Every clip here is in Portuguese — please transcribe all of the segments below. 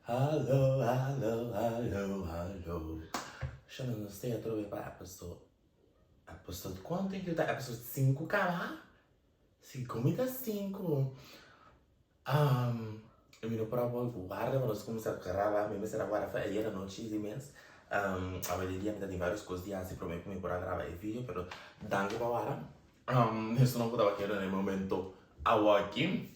Hello, hello, hello, hello. Eu não sei, eu trouxe para episode quanto que tá? Episode 5, cara? 5, me dá 5. Eu me para guarda, mas começar a gravar, mesmo se agora foi ayer à noite, imenso. A maioria me dá várias coisas de assim, prometo que me para gravar esse vídeo, mas danke para agora. Isso não estava querendo no momento aqui.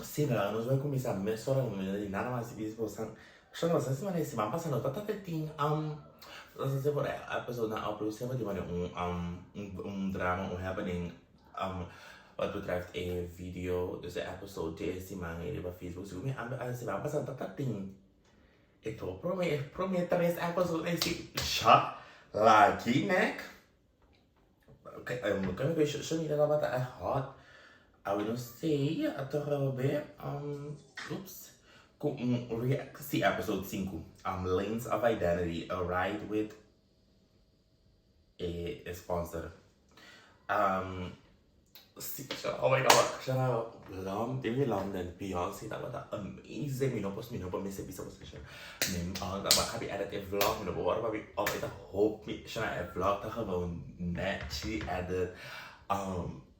Sì, però non so come si è messo la nada mais se visto você. Eu não sei se mas se vai passando tanta tetinha. Não sei se por a pessoa na produção vai ter drama, happening. Wat betreft een video, dus de episode deze man hier op Facebook. Dus se vai passando tanta tetinha. Ik prometo nesse episode nesse shot like, né? Okay, kan ik zo niet dat wat echt hot. I will say at oops. See episode 5. Lanes of Identity, a ride with a sponsor. Oh my god, siya very long then Beyonce, that was amazing. Minopos may sabi sa position. Makabi edit a vlog, minopos, but we always hope siya na vlog, ta gewoon net, she edit,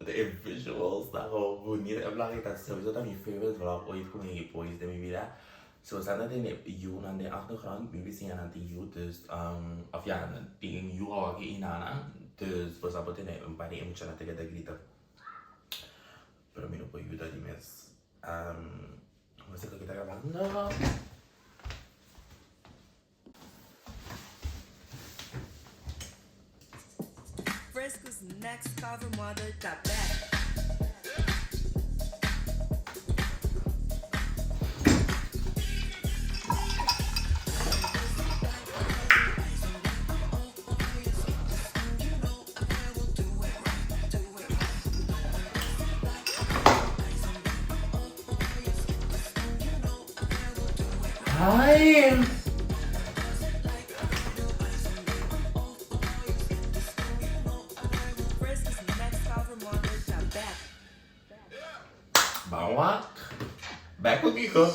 de visuals, dat gewoon bonito. En belangrijk, dat is sowieso dat mijn favorite vlog ooit kon gepost in mijn vida. Zo staan dat in you aan de achtergrond, baby zien aan de you, dus, of ja, tegen you al in aan. Dus, voor example, een paar emoties tegen de grita. Pero mí no puedo ayudar y me no sé qué está grabando. Fresco's next cover model, the back. Hi! Fresco's next cover model, the back. Bawa! Back with Kiko!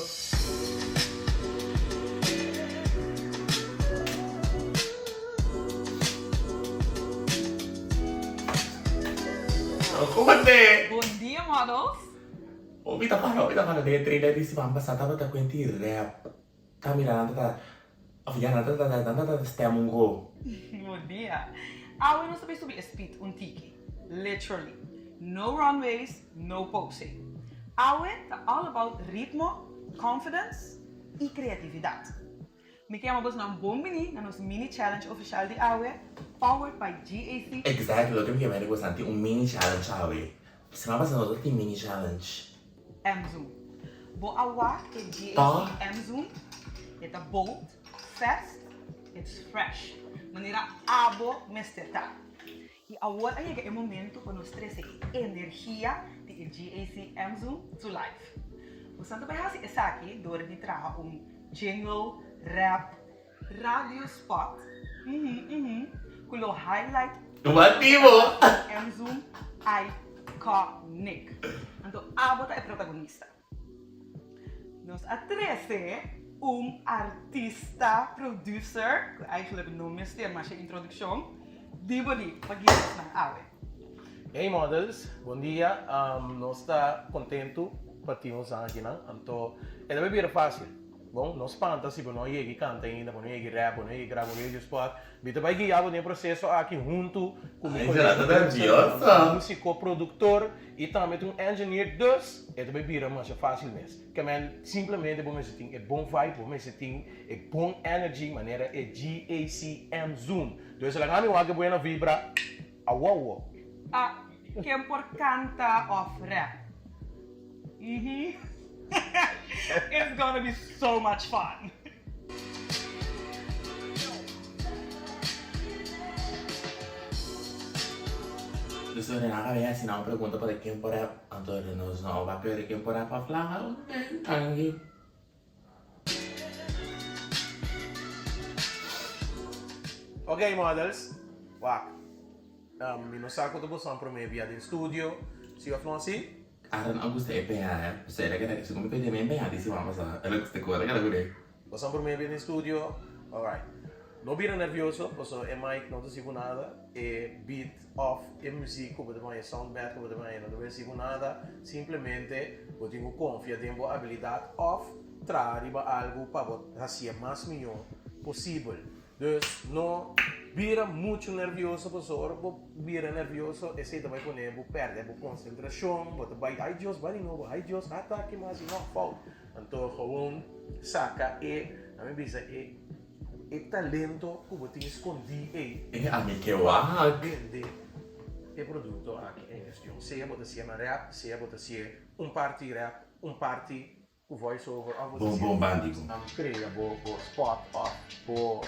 Kumande! Bom dia, models! Kita para de trader di si mampa sa taba ta kwenti rap. Kami na nanta ta stem go. Bom dia! Awe não sabe subir speed um tiki. Literally. No runways, no posing. Awe tá all about ritmo, confidence e criatividade. Me chamo você na bom mini, na nosso mini challenge oficial de Awe, powered by GAC. Exactly, lo que me chiamare questo un mini challenge awe. Si mampa sa tutti mini challenge. M-Zoom. Bo awa é GAC M-Zoom. É tá bold, fast, it's fresh. Maneira abo mesteta. E agora é o momento para nós trazer energia de GAC M-Zoom to life. O santo vai fazer isso aqui, door de traga jingle, rap, radio spot, com o highlight Motivo! M-Zoom iconic. Então, abo é protagonista. Nós atrece artista, producer, que eigenlijk não me steer, mas é introdução, die body, pag-iwas ng awe. Hey models, bom dia. Nós está contento partimos aqui, não? Então, é bem fácil. Bom, nós espanta se não é que canta ainda, não é que rap, não é que grava radio spot. Bita vai guiar o processo aqui junto com o músico, produtor e também um engineer. Dus, é bem mais fácil mesmo. Que man simplesmente você tem é bom vibe, você tem é bom energy, maneira é GAC M-Zoom. Dus lá na minha boa vibra, wow. Quem por canta of rap? It's gonna be so much fun. Dus we gaan weer zien, pergunta para quem por rap. Antônio nos não vai querer quem por rap para falar. Tangi. Ok models, wak. Minus saco do bolsão para mim via do estúdio. Se eu falar assim, Aran ang gusto EP.5. Saya lagi kasi kung pwede may EP.5 di si mama sa. Alam gusto ko rin ako deh. Pasamos por meio do studio. Alright. Não vira nervioso, porque é mic, não te sigo nada. É beat off, é música, você vai sound bad, você vai não te sigo nada. Simplesmente, eu tenho confiança, tenho habilidade off, trazer algo para fazer mais melhor possível. Dus não vira muito nervioso, porque se vira nervioso, você vai perder a concentração, você vai, ai Deus, vai de novo, ai Deus, ataque mais, não falta. Então, gewoon saca e, a minha bisa e talento que você esconde Eh, ami que wag. vende e produto aqui em questão. Seja você ser uma rap, seja você ser party rap, party com voice over, ou você Bom bandigo. cria bo spot off, bo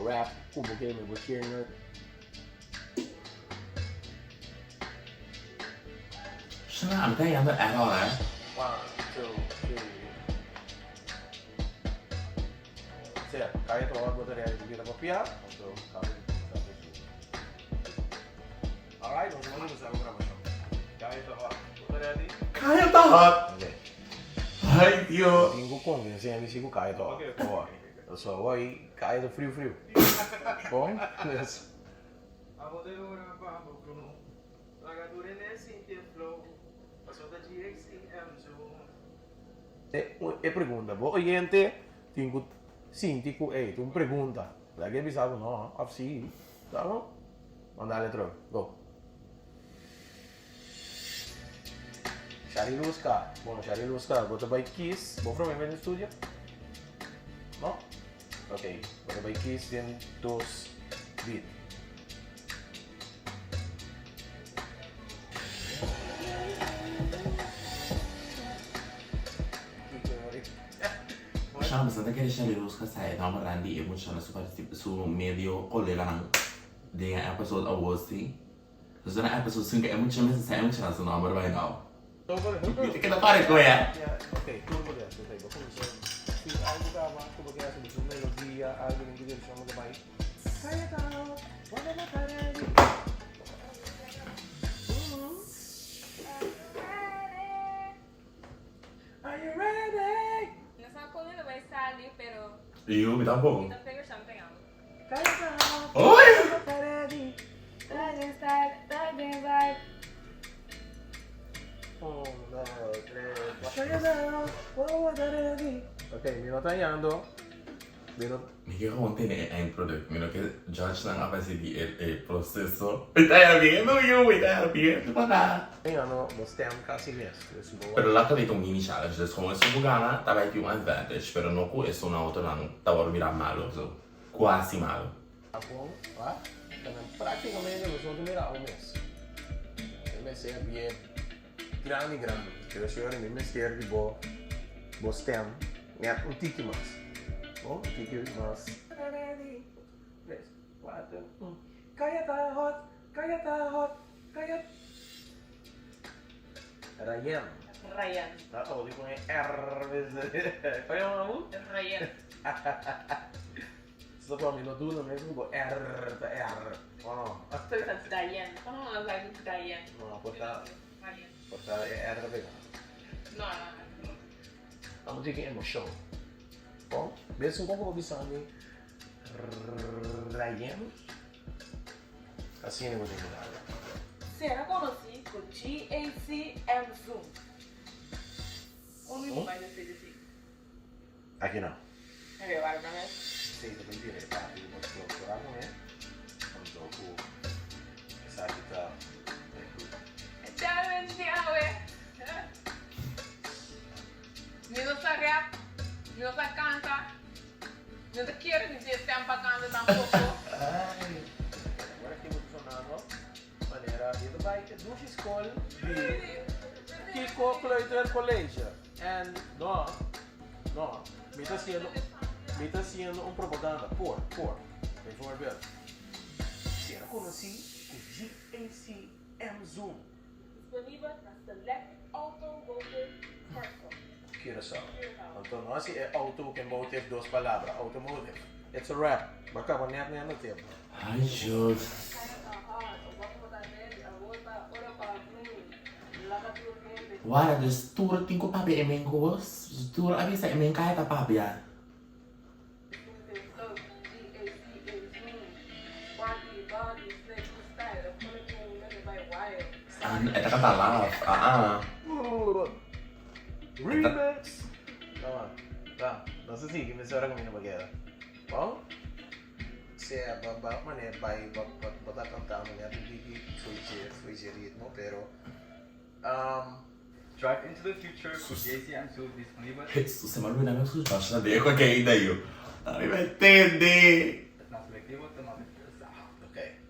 rap, com bo game, bo singer. Siya ang tayo ang araw eh. 1, 2, 3. Certo, kaya trovar a bateria de vida copiar, então cabe. Alright, vamos começar a gravação. Kaya trovar a bateria de. Kaya tahat. Okay. Ay, Diyo. Tengo convencendo me sigo kaya trovar. Eu só vou aí, kaya do frio. Bom? Yes. E pergunta, vou oriente, tenho síntico, tu me pergunta. Lagi bisa ako, no, FC. Tama? Mandale through. Go. Shari Luska. Bueno, Shari Luska. Você vai Kiss. Vou from no studio? No? Ok. Você vai Kiss, tem 2 beat. Siya basta nagkaya siya lirus ka sa ito ang marandi mo siya na su medio kolega ng dengan episode awards si. So na episode sing ka mo siya sa mo siya sa number by now. Hindi ka na pare ko ya. Ok, tudo dessa. Ok, vou começar. Se algo da massa, vou ganhar sobre melodia, algo em que chama de vai. Sai da, bora na parede. Are you ready? No sabe por dónde va a salir, pero Iyo, mi tampoco. need to figure something out. Oy! Ok, mi nota yando. Hindi ko konti na end product. Mino que judge lang apa si di el proceso. Itaya bien, no yo, itaya bien. Di ba na? Ano, basta kasi yes. Pero lahat dito mini challenge. Dus kung es mo gana, tabay yung advantage. Pero no ko es una auto lang tawar mira malo. So, quasi malo. Ako, ha? Praticamente lo sono mira un mes. Un mes è bien grande. Pero signore, mi mestiere di bo stem, ne ha un tiki mas. Oh, tiki mas. Ready. 3, 4, 1. Kaya ta hot. Ryan. Ryan. Oh, di ko yung R. Kaya mo? Ryan. Sa pa, minudulo na yung R ta R. Ano? That's Diane. Ano nga like Diane? No, porta Ryan. R ba yun? No. Ang magiging emotion. Oh, beso ko ko bisa ni Ryan. Assim eu vou terminar. Será conocí con GACM Zoom. Only vai ser assim. Aqui não. Ok, vai pra mim. Sei, eu vou direto, tá? Eu vou procurar com ele. Vamos ver o que essa aqui tá. Ni no sa rap, ni no sa canta, ni no quiere ni se para canta tampoco. Ai, agora que eu vou funcionando, maneira, ele vai ter duas escolas de Kiko Cloiter College. And, no, me está sendo propaganda por exemplo, se eu conheci o GACM Zoom. Disponível na Select Automotive Parcel. Kira só. Então, nós é automotive, duas palavras, automotive. It's a rap. Baka, maniak na yan na tempo. Ay, Diyos. Wara, dus toer tinko papi emen kos. Toer avisa emen kaya ta papi ya. Eta kata laugh. Remix! Tama. Não sei se me será comigo para queda. Bom? Se é babá, mas é pai, botar cantar, mas é que foi ritmo, pero Drive into the future com JC and Sue disponível Jesus, você maluco na minha suspeita de que ainda eu. Não vai entender. na seletivo também. ok.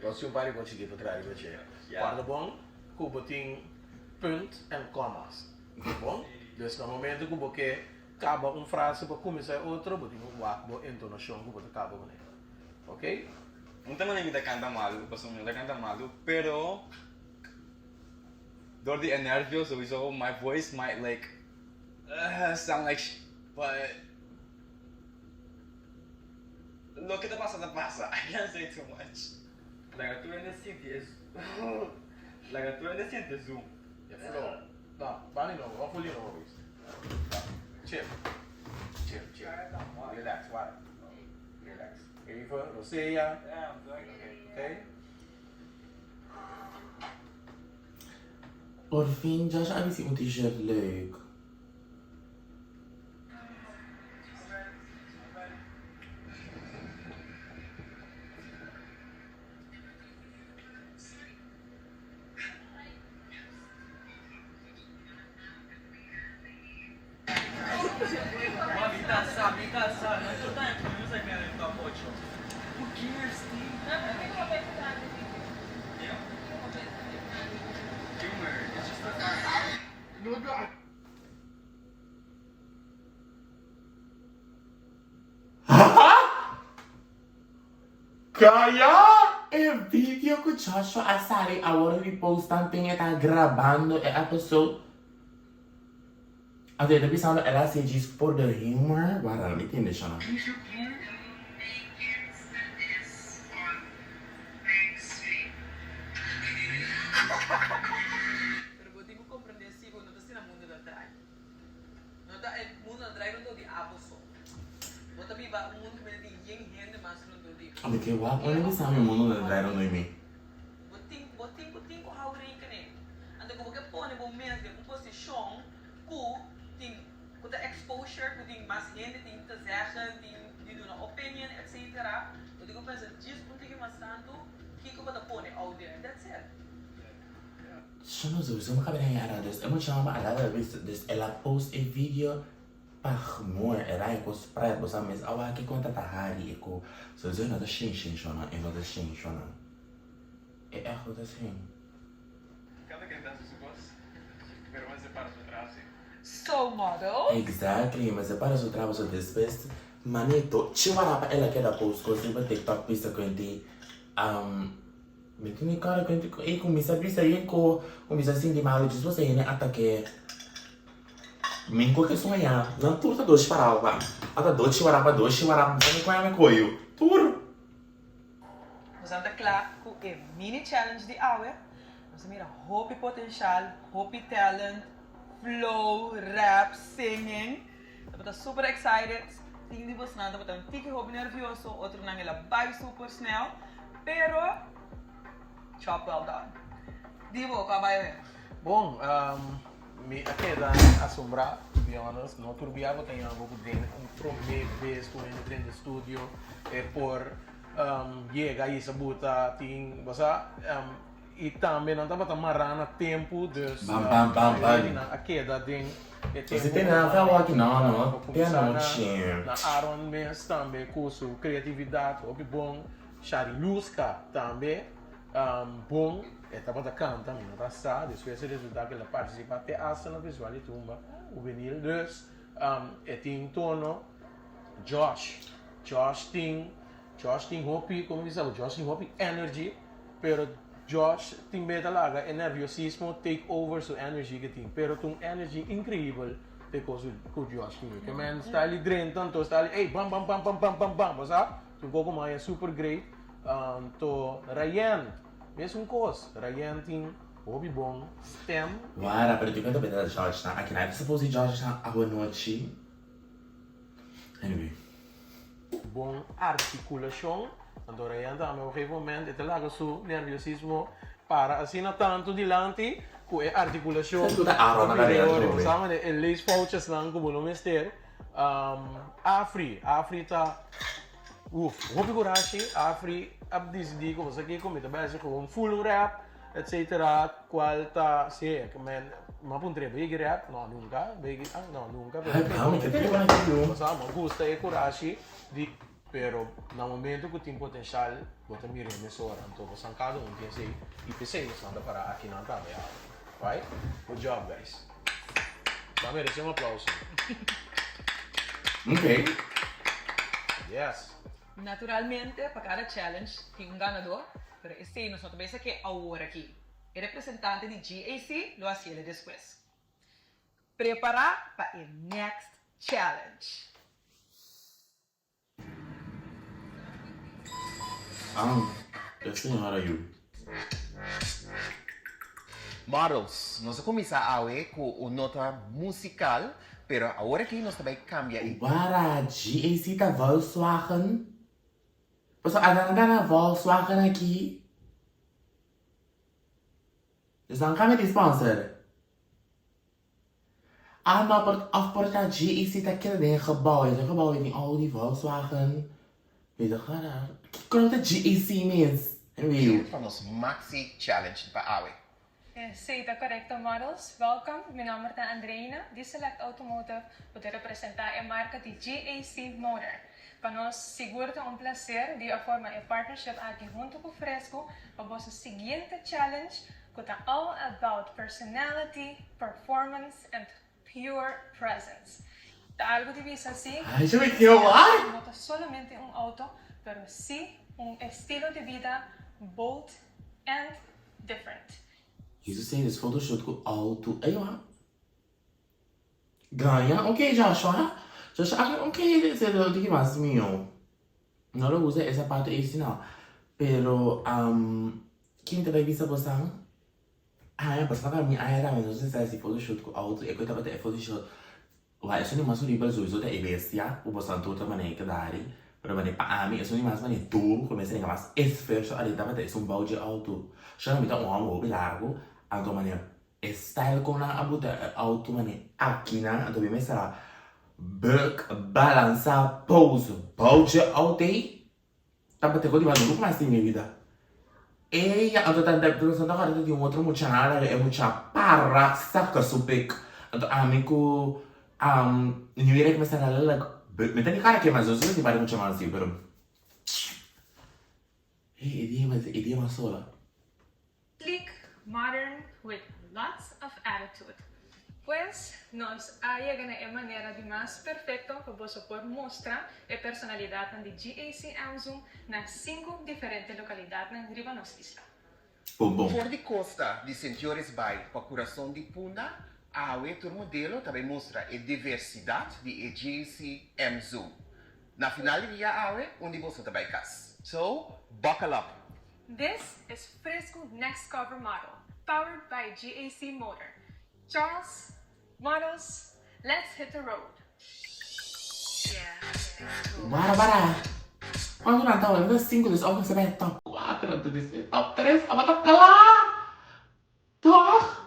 Você um pai conseguir para trás para chegar. Quando bom, cubo tem punt e comas. Bom? Dus no momento que você acaba frase para começar outra, você tem uma entonação que você acaba com ela. Ok? Não tengo nem que canta malu, pasó me canta malu, pero door the nervios, sowieso my voice might like sound like but lo que te pasa, I can't say too much. La gatura ne siente la gatura ne siente zoom. Ja, flow. Nou, bani no, wat voel je nog eens? Chill. Relax, water. Relax. Even, Roseia. Yeah, I'm doing okay. Okay? Por fim, já vi se t-shirt leuk. Humor, it's just a Kaya e video que Joshua Asari agora repostam tem está gravando o episode. Até depois ela ela se diz por the humor, wala me entende chama. Pero eu tenho que compreender se não está sendo mundo da trás. Não está mundo da trás não estou de abo só. Vou também vai mundo que me tem gente mas não estou de. Ami que wa, olha que sabe mundo da drive no imi. Vou tenho que how rei que nem. Ando como que põe bom mesmo de posição tem com a exposure com tem mais gente tem que zeggen tem de uma opinion etc. Eu digo pensa diz ponto que mais tanto Kiko bota põe out there. That's it. Chama sowieso uma cabine era dus. Eu chama uma alada dus ela post a video para more era eu spread você mesmo awa que conta tá hari eco. Sowieso não tá shin shona, e não tá shin shona. É erro da sim. Cada quem dança su voz, pero se para su atrás. So model. Exactly, mas é para o trabalho so despeço. Manito, chiwara pa ela que da post ko sempre TikTok pista com ti. Me tini cara com ti e começa a pista e começa assim de mal diz você né ataque. Me que sonha, não turta dois parava. Ata dois chiwara pa dois chiwara, não com a me coio. Tur. We zijn er klaar voor een mini challenge die oude. We zijn meer een hoopje potentiaal, hoopje talent, flow, rap, singing. We zijn super excited. Ting die was na, we zijn een tikje hoopje nervioso, otro na ngela bij super snel. Pero, job well done. Die we ook al bij Bom, me queda assombrar, to be honest. Não turbiava tem algo que tem primeira vez que eu entrei no estúdio é por chega aí essa buta tem basta e também não estava marrando tempo dus Bam. a queda tem Você tem nada aqui não, tem não tinha. na Aaron Mendes também curso criatividade, o que bom, Shari Luska também bom, estava da canta, não está só, depois ele resulta que ela participa até a na visual e tumba, o vinil dus tem tono Josh tem hopi, como diz ela, Josh tem hopi energy, pero Josh tem medo lá, é nerviosismo take over sua energy que tem, pero tem energy incrível de coisa que o Josh tem, que man está ali dentro, tanto está ali, hey, bam, sabe? Tem pouco mais, é super great, to Ryan, mesmo coisa, Ryan tem Obi bom, stem. Guarda, pero tu canto bem da George na. Aqui na época, suppose George na a noite. Anyway. Bom articulação. Então, aí anda, a gegeven moment, ito laga su nerviosismo para assim na tanto dilante com a articulação. Sa tuta araw na kaya ito. Sama de lace pouches lang como no mister. Afri ta. Hopi kurashi, Afri abdis di ko sa kiko mita base ko full rap, etc. Qual ta se men mapuntre begi rap no nunca, Ay, vamos, que te van a decir. Sama gusta e kurashi di pero na momento que tem potencial, bota mi remesora, então você cada um tem esse IP.5 nada para aqui na tabela, right? Good job, guys. Dá merece aplauso. Ok. Yes. Naturalmente, para cada challenge, tem ganador, pero este nós também sei que agora aqui. O representante de GAC lo hacía depois. Preparar para o next challenge. Esse não era eu. Models, nós começamos a ver com uma nota musical, pero agora que nós também cambia e Guarda, GAC tá Volkswagen. Você anda na Volkswagen aqui. Eles não cambiam de sponsor. Maar afporta GAC tá querendo gebouw in al die Volkswagen. Weet je gewoon, que grote GAC mens. En wie? van ons Maxi Challenge para a ver. Sinta, correcto, models. Welcome. Meu nome é Andreina, de Select Automotive, para representar a marca de GAC Motor. Para nós, seguro é prazer de formar uma partnership aqui junto com o Fresco para o nosso seguinte challenge, que é all about personality, performance and pure presence. Está algo de vista assim. Ai, já me deu ar! Não é somente auto, pero sim estilo de vida bold and different. Isso sim, esse photoshoot com alto. Aí, ó. Ganha, ok, Joshua. Joshua, ok, esse é o que mais meu. Não lo usa essa parte aí, não. Pero, quem te vai ver essa posição? Ah, mas para mim, era mesmo, se esse photoshoot com alto, é que eu tava até photoshoot. Uai, isso não é mais sobre o uso da EBSia, o posição toda maneira que dá ali. Pero maneira para mim, isso não é mais maneira tu, começa a ligar mais esforço ali, tava até um balde alto. Já não me dá amor, largo. Então, maneira, style com a abuda auto, maneira, aqui, né? Então, bem, será back, balança, pose, balde alto aí. Tá batendo de maneira, nunca mais tem minha vida. E, então, tá dentro da cara de outro muito nada, é muito para saca supek. Então, amigo, não ia começar a ler, me tem cara que mais eu sei que vai muito mais assim, pero, idioma sola. Sleek, modern, with lots of attitude. Pues nos llegado a maneira de mais perfeito para você poder mostrar a personalidade de GAC Amazon nas 5 diferentes localidades na riba nossa isla. Bom. Por de costa de Sentiores Bay para Coração de Puna, a outro modelo também mostra a diversidade de GAC Amazon. Na final do dia, onde você também casa. So, buckle up. This is Fresco Next Cover Model, powered by GAC Motor. Charles, models, let's hit the road. Para. Quando não tá olhando 5 dos homens, você vai top 4, tu disse top 3, a bata tá lá! Top!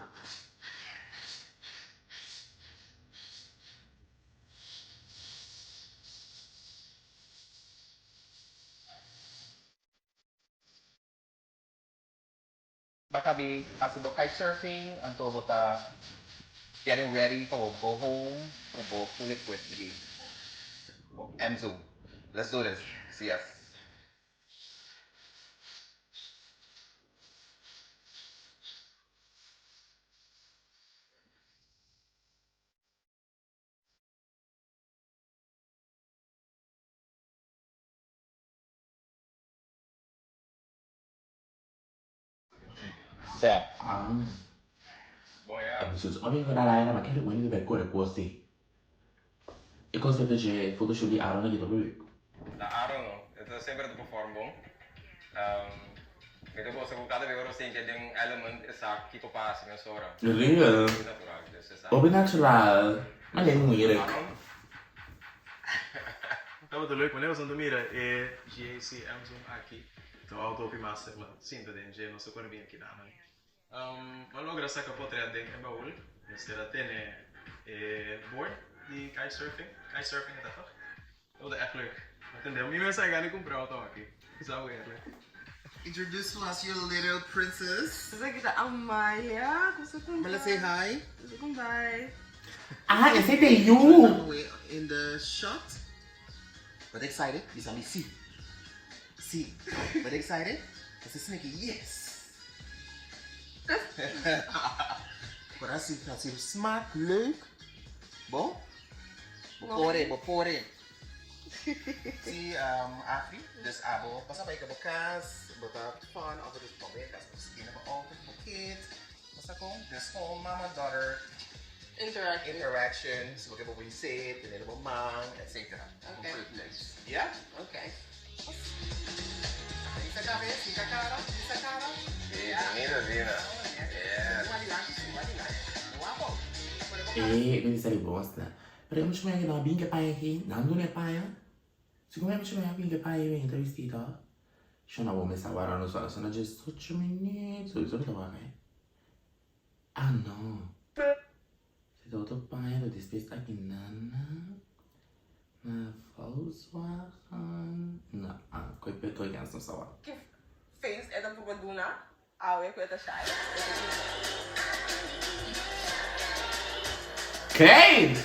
Baka be possible kitesurfing until bota getting ready for go home or go flip with the Amazon. Let's do this. See us. Certo. Absurdo. Homem vai dar lá, mas quero que o menino vai correr com você. E com certeza de photoshoot de Aaron aqui, tá bem? Na araw, no? Ito siyempre ito perform mo. Kita po sa cada vez oro sente de element sa Kiko Pasa Aki sora. Real. Natural. Open natural. Maar nee, moeilijk. Dat wordt leuk, maar net als aan de mira é GAC Amazon aqui. Então auto op master lá, Sinta de nosso corpo bem aqui na mãe. Mas logo essa capoeira dentro é baú. Este lá tem board de kitesurfing é tá? Dat is echt leuk. Entendeu? Minha mensagem é que comprar auto aqui. Isso é leuk. Introduce to us your little princess. Gusto kita Amaya. Gusto kong Mala say hi. Gusto kong bye. Ah, esse é you. Way in the shot. But excited? This is me. See. See. But excited? This is sneaky. Yes. But I see smart, leuk. Bom? Bopore. Si Aki, dus abo, basta may kabukas, bata fun, over this pabekas, skin of all the kids. Basta kung, this whole mama-daughter interactions, look at what we say, pinili mo mang, etc. Okay. Yeah? Okay. Isa cara. Mira. Yeah. Guapo. Quindi sarebbe bosta. Però non ci mai che da binge paia che non è paia. Siccome non ci mai binge paia mentre vestita. C'è una uomo sta guardando sono già stoccio minni, solito va che. Ah no. Se dovuto paia lo dispesta che nanna. Ma Volkswagen. No, coi petto che non so. Que fez é da Pubaduna. Awe com essa chai. Kane!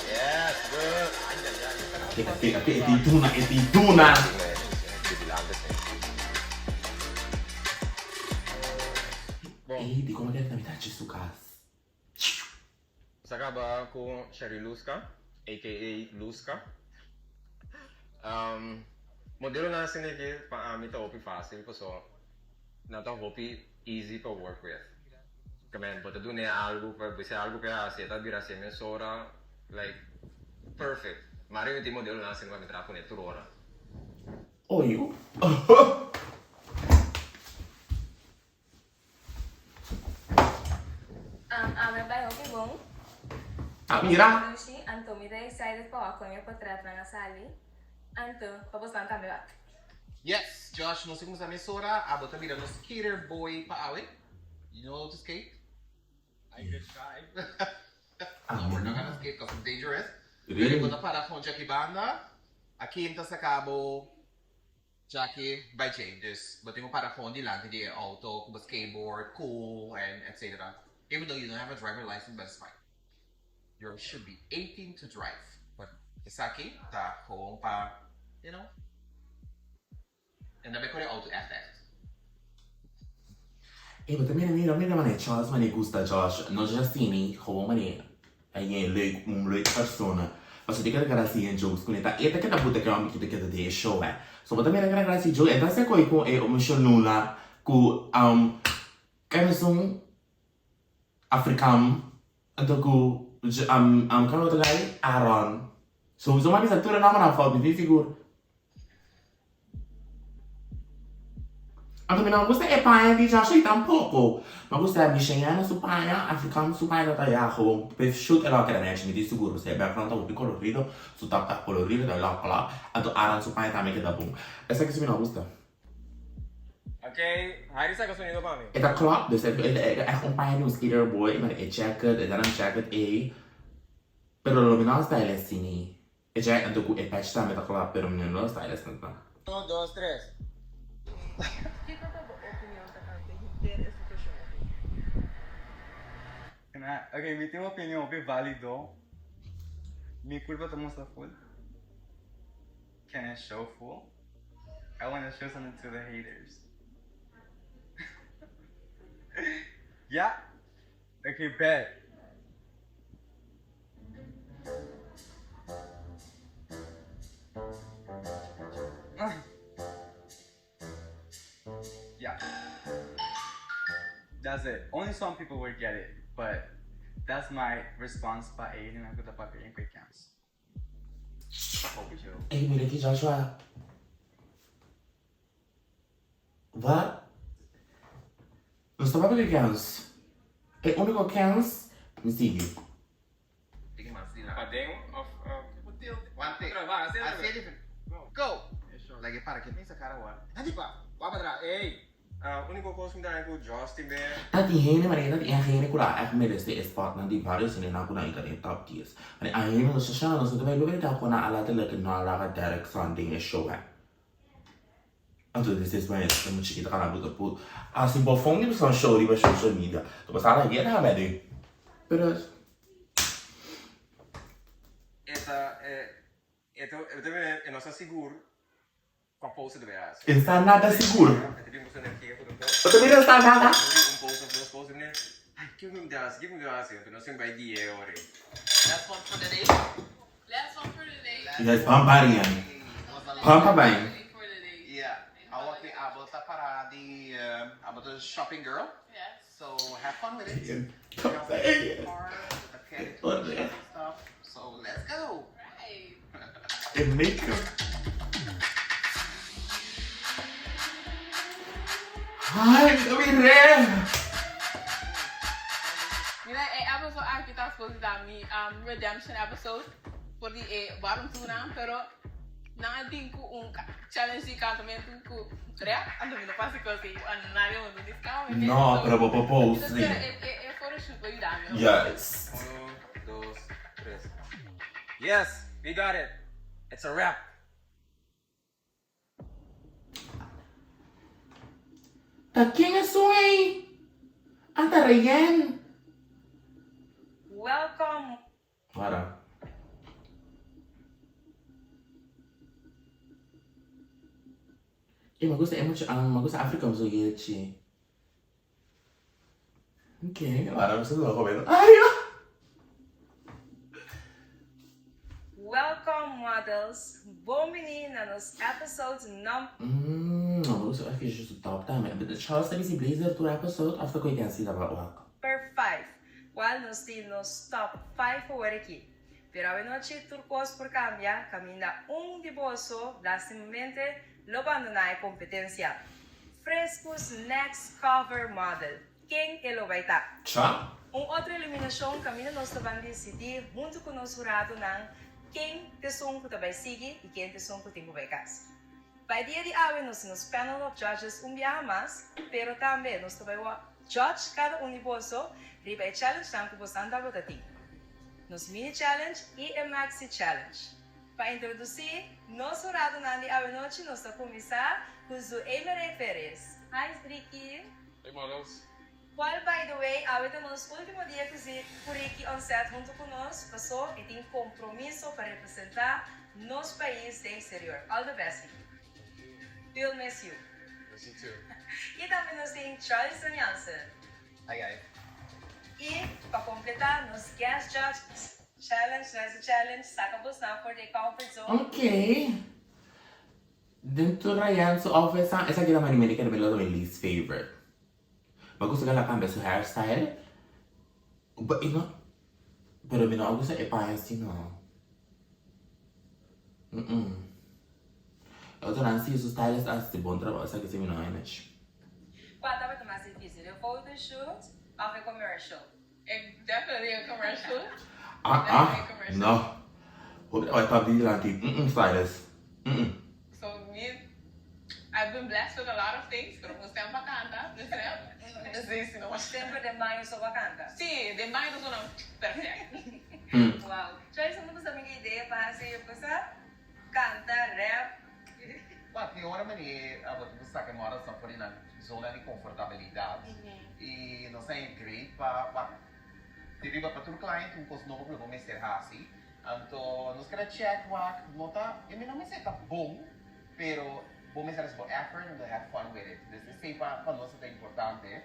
Yes, good. E ti tuna. E di come che mi tacci su casa. Sakaba com Sherry Luska, a.k.a. Luska. Modelo na sinigi pa amin ta hopi fácil ko so na ta hopi easy to work with. Kamen, but do ne algo para bisa algo para hacer ta bira se mensora like perfect. Mario yung modelo na sinigi pa trapo ne turona. Oh, you? Ame ba hopi bom? Mira. Lucy, Anto, me excited po ako yung patrap na nasali. Anto, tapos lang kami ba? Yes, Josh, não sei como se emissora, a bota mira no skater boy pa awe. You know how to skate? I could try. No, we're not gonna skate because it's dangerous. Really? Bota para com Jackie Banda, aqui então sa cabo, Jackie by Jane. Dus, bota mo para com di lang, di auto, kuba skateboard, cool, and etc. Even though you don't have a driver license, but it's fine. You should be 18 to drive. But, Isaki, ta, kung pa, you know? And then may auto FF. Maar mira, man è Charles, man è gusta Josh. Non c'è stini, gewoon man è leuk persoon. Maar zo dikker dat zie je jokes kun je dat eten dat moet ik aan met de de show hè. Zo wat meer dat zie joke en dat se ko iko e emotional ku kan zo'n Afrikaan en dan ku kan wat lei Aaron. Zo maar bisa tura nama na fout de figuur. Anche non gusta e paia di già sei tampoco. Ma gusta mi scegliere su paia, africano su paia da ya gewoon. Per shoot era che ne mi di sicuro se background un piccolo colorido, su tappa colorido da là. Anto aran su paia también che da boom. Esa che si mi non gusta. Okay, hari sa sonido pa mi. E da club, dus echt un paia di un skater boy, ma e jacket, e dan un jacket e però lo non style sini. E già anto ku e patch ta meta club però non lo style sta. 1, 2, 3. Kiko tá boa opinião da canta. Inteira essa questão. Ok, minha opinião é válido. Minha curva está muito full. Can I show full? I want to show something to the haters. Yeah? Okay, bet. Yeah. That's it. Only some people will get it, but that's my response pa A and I'm gonna put in quick counts. E mira che Joshua. Wat? Non sta proprio che cans. È unico cans, mi stighi. A ding of... One thing. Vai, I say different. Go! Lagi para que pensa cara wa. Hadi pa. Wa padra, hey! Unico coisa me dá com Justin be. Tati hene, maar dat ik hene kula echt midden de spot na die various in na kuna ika de top tiers. Maar ik hene no sasha no so de lo da kuna ala de le na la direct funding show ha. Anto this is why it's much kita kana buto pu. Asi bo fongi be son show riba social media. To pasara hier na me Pero Eu não estou seguro com a bolsa de viagem. está nada seguro. Eu tenho que energia por um Eu também não está nada. bolsa, duas bolsas, né? Ai, give me das, eu não sei vai dia agora. Last one for the day. Last one for the day. Yes, pamparian. Pampa bem. For the day. Yeah. I want the abo ta para the about the shopping girl. Yes. So have fun with it. Come say. The credit and stuff. So let's go. Right. And makeup. Ai, eu me lembro. Mira, episode aqui está supposed to dar me redemption episode for the bottom two now, pero não tem challenge de cantamento com rap, ando me não passa coisa e nada eu não discount. No, pero vou post. É photoshoot para ajudar meu. Yes. 1, 2, 3. Yes, we got it. It's a wrap. Quem é Sway? Anta Ryan. Welcome. Para. Magusta África mas eu ia Ok, agora você não comendo. Ai, Welcome, models. Bom menina nos episodes Magusta acho que é justo top também. But the Charles teve esse blazer to episode after que eu tenho sido about number 5. Qual nos tem nos top 5 por aqui. Pero a noite turcos por cambiar, camina de bolso, lastimamente lo abandona a competência. Frescos next cover model. Quem é lo vai estar? Tchau. Outra eliminação camina nos também decidir junto com nosso jurado não quem te som que vai seguir e quem te som que tem que vai casa. Vai dia de hoje nos panel of judges viaja mais, pero também nós vai judge cada de bolso, riba challenge não que você anda a ti. Nos mini challenge e a maxi challenge. Para introduzir nosso jurado na noite, nós vamos começar com o Emery Pérez. Hi, Ricky. Hey, models. Well, by the way, ahorita nos último dia que por aqui on set junto conosco, passou e tem compromisso para representar nosso país do exterior. All the best. We'll miss you. Miss you too. E também nós temos Charles Jansen. Hi. E para completar, nos guest judges. Challenge, sacamos na for the comfort zone. Ok. Dentro Ryan, so obviously, essa aqui é a maneira que é meu least favorite. Mas gusto que ela cambia seu hairstyle. But ino, pero eu não gosto é para assim não. Eu tô não sei se o stylist assim bom trabalho, só que se me não é mais. Qual estava mais difícil? O photoshoot ou o commercial? Definitely a commercial. No. Vai estar de lá tipo, stylist. So I've been blessed with a lot of things, pero kung stempa canta, this não acho. Sempre de maio só canta. Sim, de maio do não perfeito. Wow. Charles, não você tem ideia para assim, você canta, rap. Mas tem hora que você sabe que mora só por aí na zona de confortabilidade e não sei great para deriva para todo cliente coisa nova que vamos ser assim. Então nós queremos check what nota e não me sei tá bom, pero vamos fazer isso effort and have fun with it. This is para nós é importante.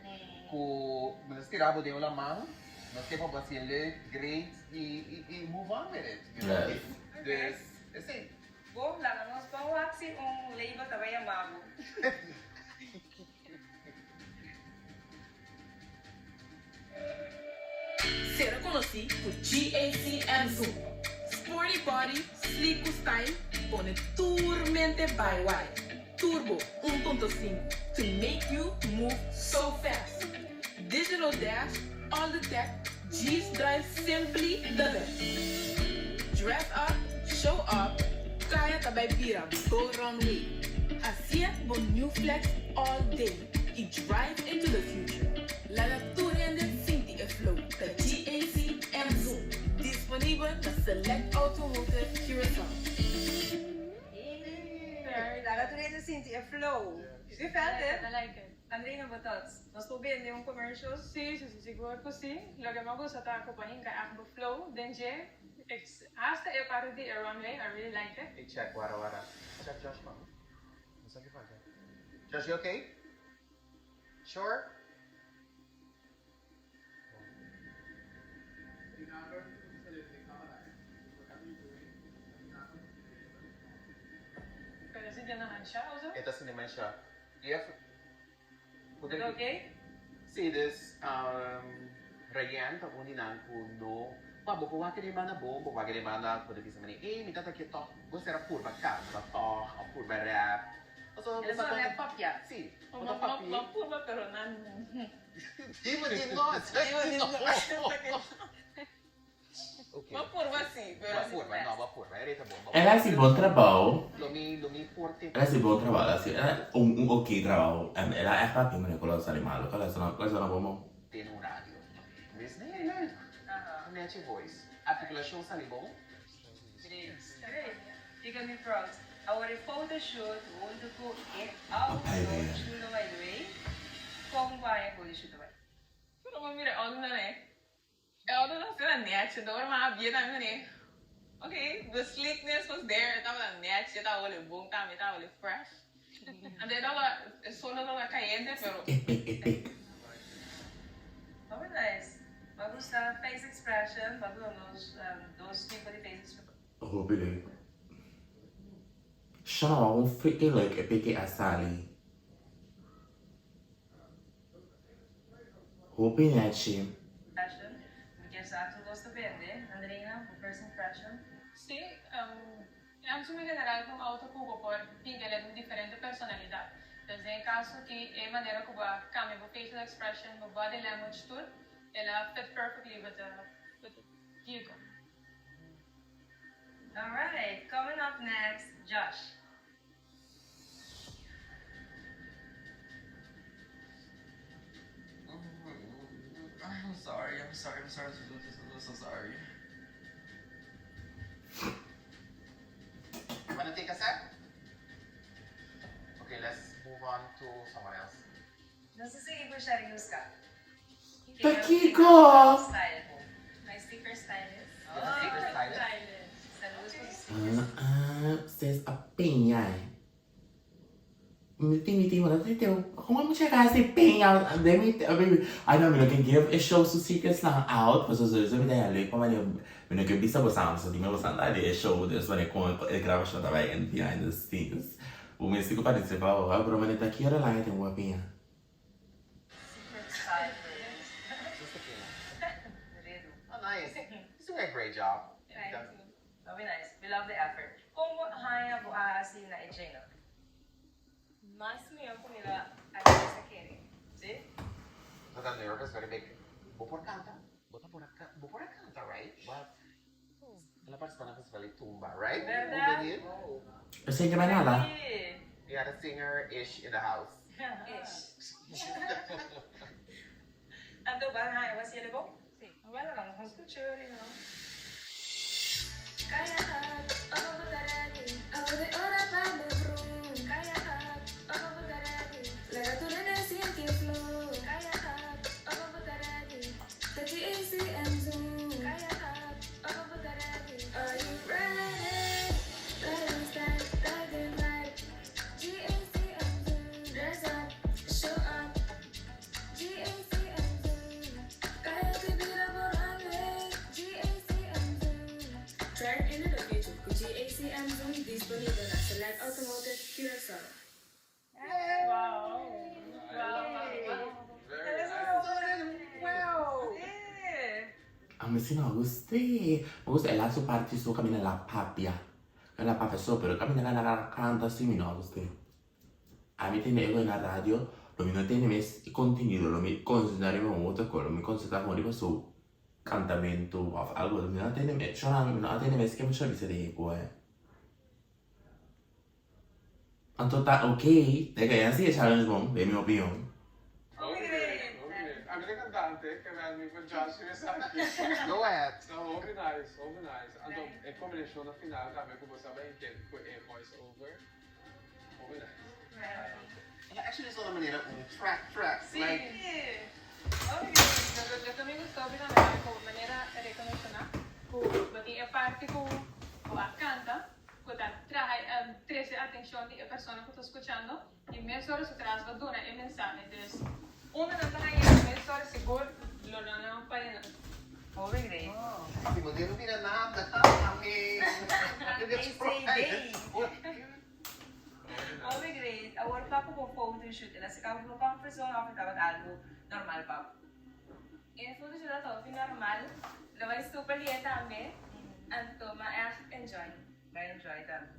Com nós tiramos de uma mão, nós temos para fazer great e move on with it. You know, this assim. Bom, lá nós vamos assim leiba também amado. Será conhecido por GAC Zoom. Sporty body, sleek style, pone turmente by wire. Turbo 1.5, to make you move so fast. Digital dash, all the tech, G's drive simply the best. Dress up, show up, kaya tabay bira, go runway. Asia bon new flex all day. He drive into the future. Lala Turian Sinta flow, the GAC M Zoom. Disponible na select automotive Curacao. Laat we even zien die flow. You felt it? I like it. Andrina, wat dat? Nós probeer yung commercials. Sí, seguro que sí. Lo que me gusta está acompañando que hago flow, dengue. Hasta el parte de runway, I really like it. Hey, check, wara. Check Josh, ma'am. Josh, you okay? Sure? Pero si tiene haña o so? Ito si naman siya. If... Is it okay? See this, Rayan, pakunin kuno. Buwa ka naman na buwa ka naman na kuno bisa mani. Minta tak kita. Gusto era purba ka, purba rap. Also, Is it rap pop ya? Si, Mapurba pero nan. Di mo din mo. Okay. Mapurba sim, pero Vapurba. Era bom. Ela é bom trabalho. Lumi forte. Ela é bom trabalho, assim. Ela é ok trabalho. Ela é rápida, mas ela é animal. Ela é bom. Tem rádio. Mas nem é. Net voice. Articulação sabe bom? Great. You got me proud. Our photo shoot, want to go get out of shoot by the way. Kung kaya ko shoot by. Pero mamira, all na eh. All na sila net, door mga biya namin eh. Okay, the sleekness was there. Ito na net, ito wala boom kami, ito wala fresh. And then ito solo na kayende pero. Epic. Very nice. Magusta face expression, bago those tipo de face expression. Oh, billy. Siya na akong freaking like epic asali. Hoping that she... Porque sa tu gosto verde, Andrina, first impression. Sí, en su general como auto cubo por tingele de diferente personalidad. Entonces en caso que é maneira que va cambia o facial expression, o body language tool, ela fit perfectly with the Kiko. Alright, coming up next, Josh. I'm sorry. I'm so sorry. Wanna take a sec? Okay, let's move on to someone else. Não sei se Igor sharing news ka. The Kiko! Style mo. My sticker stylist. Sticker stylist? Saludos po sa stickers. Says a penha. Miti, wala tayo. Kung ano siya kasi penha. I know, can give a show to secrets lang out. Paso sa mga dahil, pa man yung bisa po sa so di mo sa dahil a show. There's when kung grabasyon tabay and behind the scenes. Umisi ko pa din sa bawa. Pero man ita kira lang itong wapinha. Secret stylist. Oh, nice. He's doing a great job. Thank you. Very nice. We love the effort. Kung haya po aasin na Ejena. Mas minha comida aqui essa querem. See? So I'm nervous, very big. Before canta, right? But la persona que se vale tumba, right? Verdad? Kasi ka manala. We had a singer-ish in the house. Ish. Ando ba haya was yele bo? Sí. Wala lang, mas kutsuri no. Kaya ako mataragi, ako de ora pa mabroom. Kaya ako mataragi, lara tu na siente flow. Kaya ako mataragi, the GACM Zoom. Kaya ako mataragi, are you ready? Let me start, let them right. GACM Zoom, dress up, show up. GACM Zoom, kaya tibira mo runway. GACM Zoom, drive into the future with GACM Zoom. Disponible na select automotive Curacao. Wow. Wow. A mí sí me gusta. Me gusta el su parte su camina la papia. La papia so, pero camina la canta sí me gusta. a mí tiene ego na radio, lo mi non tiene mes continuo, lo mi considerare molto quello, mi considera come tipo su cantamento o algo, lo mi non tiene mes, cioè non tiene mes che mi c'è vista di ego, Anto ta ok, dai che sì challenge bon, le mie opinioni. I'm the cantante che mi facciassi messaggi. Go ahead. So, very nice. And a combination of final também como sabe que é voice over. Very nice. Actually, it's una maneira track. Sí. Like, Lo que me gustó finalmente como manera de reconocer que a parte que canta, que trae atención de la persona que está escuchando y menos horas atrás va a dar el mensaje. Entonces, una de las menos horas seguro lo no para nada. Overgrade. si modelo vira nada, amém. Overgrade. Agora pa ko photoshoot. Ela se acaba no comfort zone, ako dapat algo normal pa. En photoshoot ato, normal, lo vai super lieta também, anto enjoy. Enjoy that.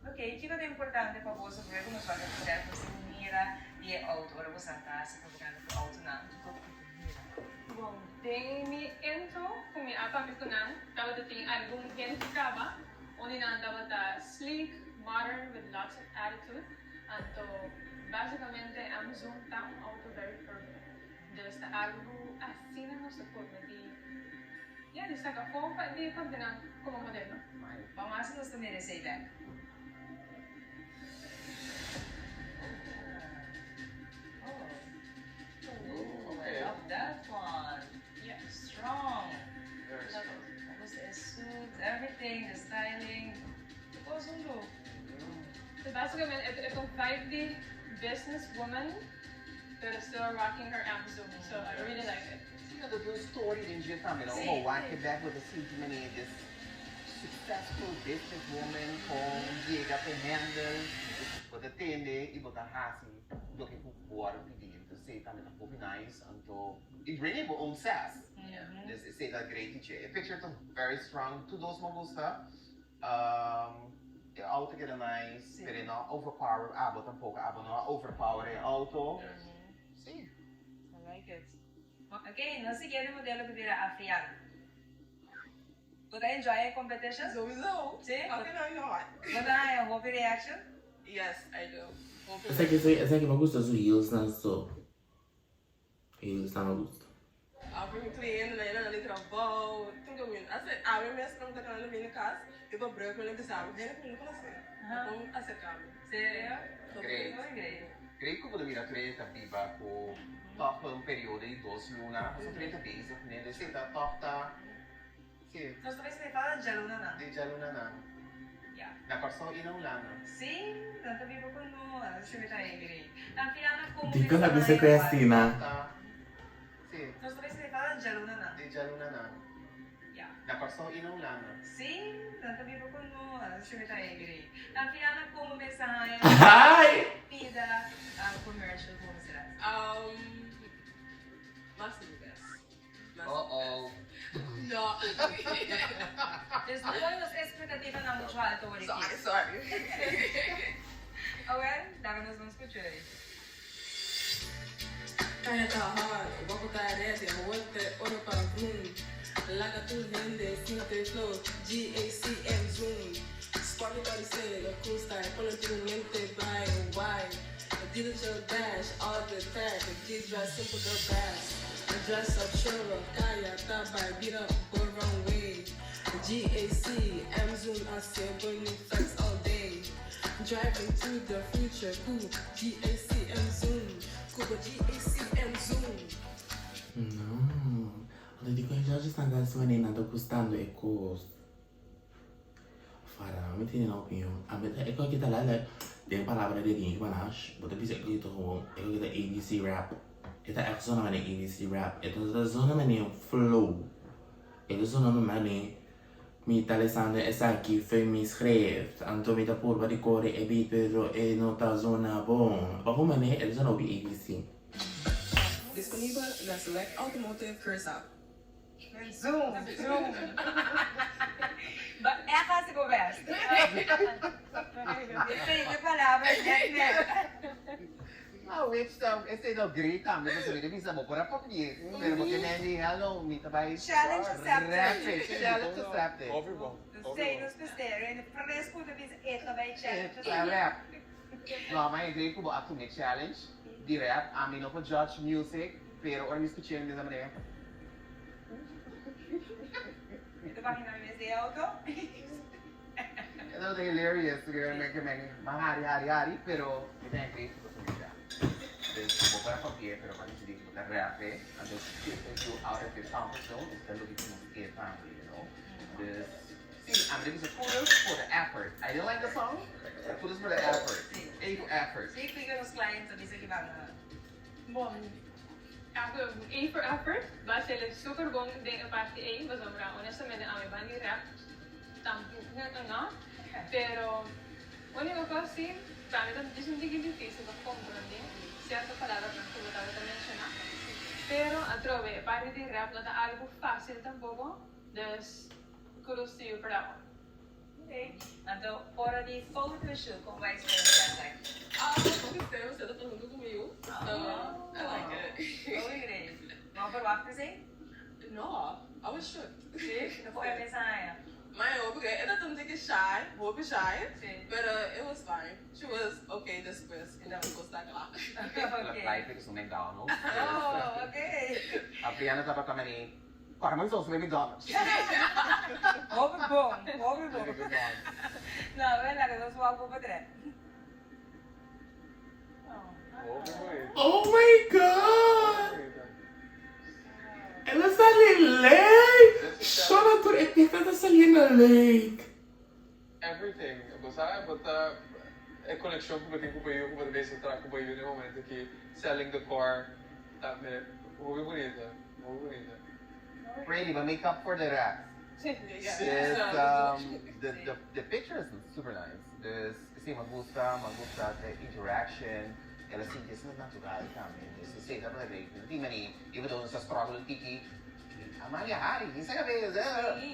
Ok, que é importante para você ver como só que você mira e auto, ora você está se colocando para auto na. Bom, tem mi intro, kung mi apa mi kunan, dapat ting album identificaba, only na dapat sleek, modern, with lots of attitude, anto basicamente ang Zoom ta auto very perfect. There's the algo así na no sa forma di. Yeah, di sa ka di pagdinan como modelo. Vamos a nos merecer that. I love that one. Yeah. Strong. Very strong. The suit, everything, the styling. It goes on look. So basicamente, itong 5D businesswoman, but still rocking her Amazon. So I really like it. Sim, eu dou story dentro de também. Sim. Oh, I came back with a sentiment this successful businesswoman com diga para handle, botar tende e botar assim, do que for pedindo. Sei também tá muito nice, então it really will own sass. Yeah. This is say that great teacher. A picture to very strong. To those me gusta. The auto get a nice, pero não overpower. Abo tampouco, abo não overpower é auto. Sim. I like it. Okay, no siguiente modelo que vira africano. Would I enjoy a competition? Sowieso. See? How can I not? Would I have a reaction? Yes, I do. Essa que me gusta su heels na so. Heels na me gusta. Abri mi cliente, na ina trabalho. Tudo que eu assim, abri mesmo não tá na minha casa. Eu vou branco, eu não pensava, vem aqui no coração. Vamos acercar. Sério? Great. Great. Creio que vou virar treta viva com toca um período de 2 luna, só treta visa, né? Desse tá toca. Sim. Nós também se fala de aluna na. De luna na. Yeah. Na persona inang lana. Sim, tanto vivo com no, se me tá angry. Ang pinaka kung Di ko na bisa Christina. Sim. Nós também se fala de aluna na. De luna na. Yeah. Na persona inang lana. Sim, tanto vivo com no, se me tá angry. Ang pinaka kung mensahe Hi! pida ang commercial kung sila. Must be best. Uh-oh. No. There's no one was expectativa na mutual authority. Sorry. Okay, dami nos vamos escuchar. Kaya tahan, wako tarete, muerte, oro pa boom. Laga tu vende, Sinta flow, GACM zoom. Sparky body say, the cool style, politicamente by and wide. The digital dash, all the tag, the kids dress simple the bass. The dress up sure, kaya tabay, beat up, go wrong way. The GACM zoom, I say, burning flex all day. Driving to the future, cool, GACM zoom. GACM zoom. No. Lo dico già ci stanno suonando costando e cost. Farà, mi tiene un'opinione. A me è quello che da lei le parole di King Panache, but the piece of little è quello che ABC rap. E da è zona mani ABC rap. E da zona mani flow. E da zona mani mi Alessandro e Saki mi schrijft. Anto mi da purba di cuore e beat però e nota zona bon. Ma come ne è zona ABC? Disponibel na select automotive cursa. Zoom. But é a casa que eu vesto. Depende da palavra, né? esse é o grito, mas você me avisa, vou por aqui. Pero porque nem hello, me trabalha. Challenge accepted. Challenge accepted. Overwhelmed. Sei, nos pisteiro, fresco de visa, também challenge. É rap. Não, mas eu digo que me challenge de rap, a mim não pode judge music, pero eu me escutei dessa maneira. Ito ba hinamit de auto? Ito é hilarious, porque mahari-hari, pero ito é great ko sa siya. Vou para qualquer, pero quando você diz que é rap, and just take you out of your comfort zone, it's going to be music family, you know? See, I'm giving some kudos for the effort. I didn't like the song, but kudos for the effort. A for effort. Sige, ikaw nos clients, sabi sa ibang Bom, A for effort, basta ele super bom dentro da parte A, mas honestamente a minha banda rap tampoco não, pero única coisa sim, para mim também é um pouquinho difícil de compreender certas palavras que eu estava a mencionar, pero a trove parte de rap não é algo fácil tampoco, dus kudos to you for that one. Okay. Então, hora de follow the show, como vai ser Eu gostei, você tá falando comigo. So, I like it. Obrigado. Vamos para o after say? No, I was shook. Sim, não foi a mensagem. Mas eu porque ela tá um pouco shy, vou be shy, Sim. but it was fine. She was okay después, e não gostar lá. Life is um McDonald's. Oh, okay. A Brianna estava também. Para mais ouço, McDonald's. Over bom. Não, é nada, nós vamos para trás. Overweight. Oh my god! Ela sale late! Chora por epita da salina late! Everything. Basta, é conexão com o que eu vou ver se trago com no momento que selling the core, também, muito bonita. Brady, but make up for the rap. Yeah. The picture is super nice. Sim, me gusta the interaction. Ela se diz natural também. Você sei da para ver. Não tem mani, even though sa struggle tiki. Amalia hari, isa ka vez.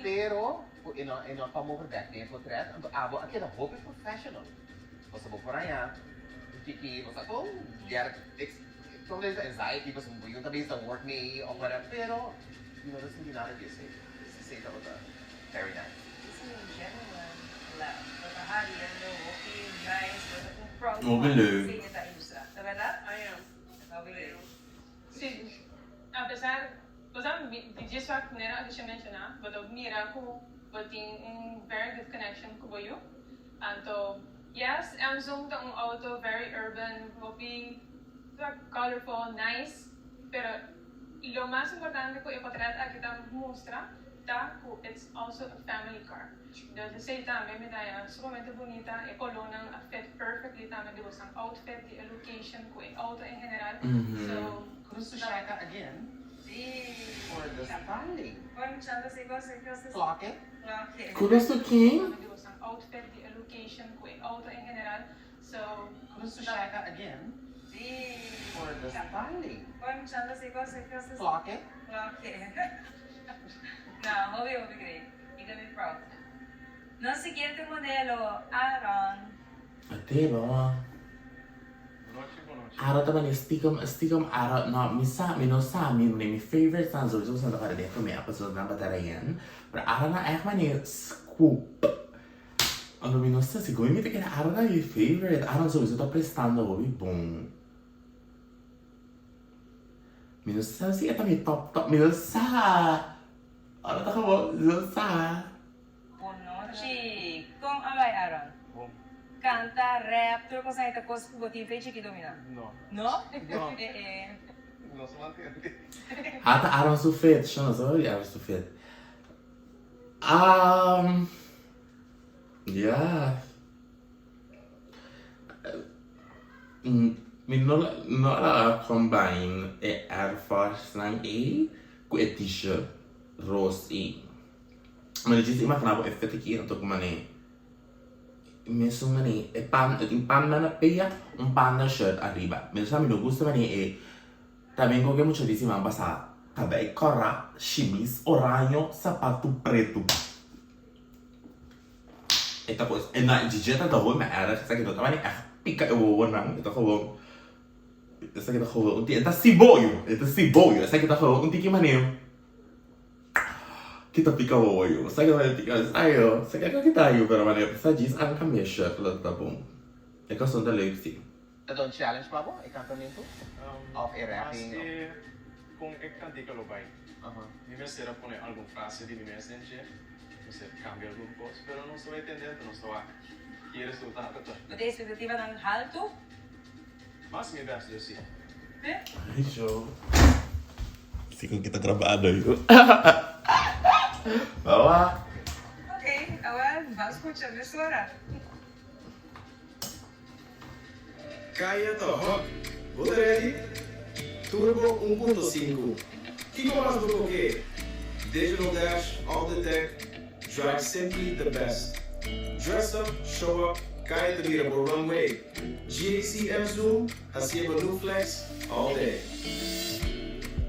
Pero ino pa mo back din po threat. Ang abo aqui da hope professional. Você vou por aí. Tiki, você ko, diar sometimes anxiety because yung tabi sa work me or whatever. Pero you know, this is not a good say. This is very nice. This is genuine love. Matahari, okay, nice, proud. Overload. Sige tayo sa. Verdade? I am. Okay. Sim, apesar de disso a maneira que eu mencionar, mas eu mira que tem very good connection com o Boyo. Então, yes, é um auto very urban, hopi, colorful, nice, pero lo más importante que eu potrei aqui mostrar tá que it's also a family car. Então, sei também me dá sumamente bonita, é coluna, fit perfectly também de você outfit, de location, que auto em geral. So, Cruz to Shaka again Sim. for the family. Vamos chamar se você Clock it. Okay. Kudos to King! outfit, the location, que auto em geral. So, Cruz to Shaka again Sim. for the family. Vamos chamar se você Clock it. Okay. Não, great. You're gonna be proud. No siguiente modelo, Aaron. Ate ba? Araw taman stigam araw na mi favorite song so sa nakara de kami episode na batarayan. Pero araw na man ni scoop. Ano minosa siguro mi tekena araw na yung favorite. Araw so ito prestando ko bom. Minosa si ito mi top minosa. Ano ta mo? Minosa. Bonochi. Kung amay, Aaron. Canta, rap, tudo com essa coisa que você fez aqui dominar. No. No? No. Não se mantém. Hata araw sufit. Siya na sorry araw sufit. Yeah. Minora combine Air Force 9A com a t-shirt rose A. Mas disse ima kanabo effect aqui então como né. Mesmo né é pan na peia pan na shirt arriba. Mesmo me não gusta né também com que muito disse mas basta cabelo cora chimis oranho sapato preto. E tapos, na digita da rua, mas era que também é pica eu vou não, então como essa aqui tá com um tia, tá ciboio, essa aqui tá com um tia que maneiro. Kita pica oio, essa aqui vai picar, saio, essa aqui tá aí, pero maneiro, essa diz a camisa, tá bom. É questão da lei, sim. É um challenge para você, cantamento? Of a rapping? Com o cantico lo vai. Deve ser a poner alguma frase de mensagem, você cambia alguma coisa, mas não estou entendendo, não estou a que resultado. Ada expectativa ng alto? Mas me best assim. Ai, show. Fica kita gravado aí. Vamos lá. Ok, agora vamos curtir a emissora. Kaya to, Buta ready? Turbo 1.5. Kiko mais do que? Digital dash, all the tech, drive simply the best. Dress up, show up, kaya to be a runway. GACM Zoom, hasieba new flex, all day.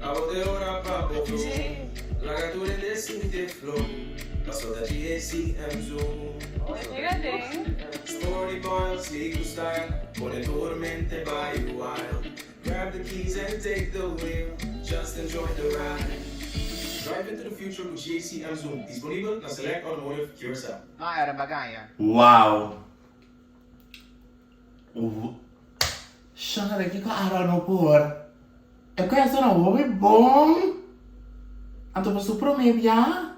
Abo de ora pa flow, lagatura desse me flow. Passou da GACM Zoom. Story boils, legal style, monitor mente by you wild. Grab the keys and take the wheel, just enjoy the ride. Drive into the future with GACM Zoom, disponível na Select Automotive Curacao. Era bagaya. Wow. Siya daqui ko araw no por. É que essa não é bom. Anto pa supro meia.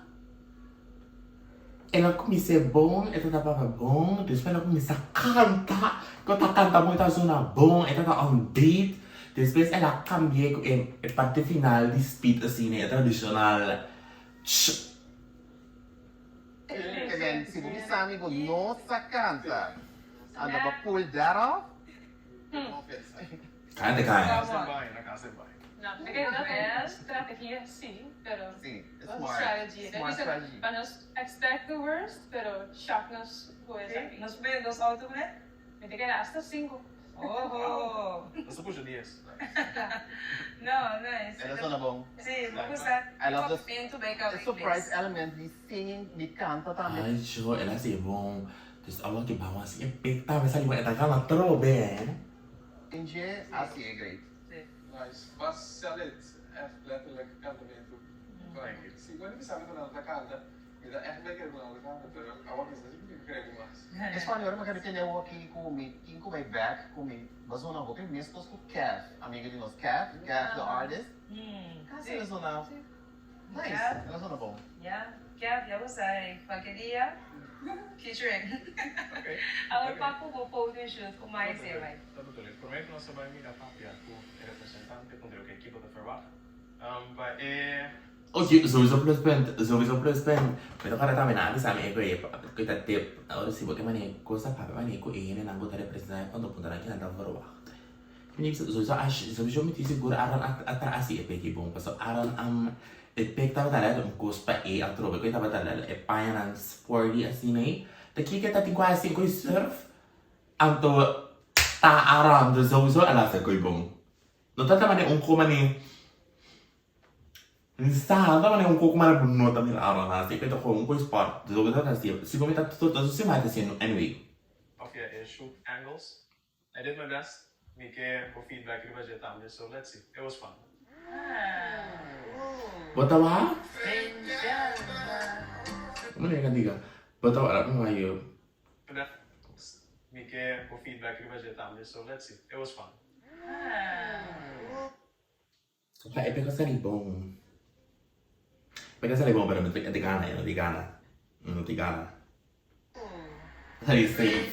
Ela começa bom, ela tá para bom, depois ela começa a cantar, que tá canta muito a zona bom, ela tá on beat, depois ela cambia com a parte final de speed assim, né, tradicional. Again, se você sabe que nossa canta, anda para pull that off? Canta. Na casa vai. Não, é estratégia sim, pero Sim, strategy. Smart strategy. Para nos expect the worst, pero shock nos coisas. Nos primeiros autos, né? Me diga hasta 5. Oh! Você puxa 10. Não, nice. Ela sona bom. Sim, me gusta. I love the into bem The surprise element de singing, de canta também. Ai, show, ela se bom. Terus Allah que bawa assim, pecta, mas ali vai estar cala tro bem. Enjoy, assim é great. Nice. Was solid. Echt letterlijk kantamento. Sim, quando me sabe quando ela tá canta, me dá echt lekker quando ela canta, pero a outra coisa eu não quero mais. Espanhol, mas quero o aqui Kumi, Kiko vai back, Kumi. Mas não vou ter mesmo com Kev, amiga de nós, Kev, the artist. Kasi ela sona nice, ela sona bom. Yeah, Kev, eu usei qualquer featuring. Ok. Agora papo vou pôr no junto com mais vai. Tá, doutor. Prometo nós vai mirar papia com o representante com o equipe da Fervata. Vai Oke, sowieso plus pen. Pero kada tayo na sa amin ko kita tip. Ora si bote mani ko sa papa mani ko ng buta representante quando punta na kina da Ferva. Kini sowieso mi siguro aran atrás si EP.5 paso aran epekta talaga kung pa altro ko ita talaga payan sporty assim daqui que tá tem quase 5 surf anto ta aran do sowieso ala sa ko bom. No tata mani mani Sa naman yung kukumara buno tamil araw na si pero kung ko sport do ko ta si siguro ta to si mata si anyway. Okay, shoot angles. I did my best. Me que o feedback riba já tá, so let's see. It was fun. Bota ba? Ano yung kandiga? Bota ba mo ayo? Me que o feedback riba já tá, so let's see. It was fun. Kaya epe ko sa libong. Perché sai come per me di gana, non di gana. Non di gana. Sai sei.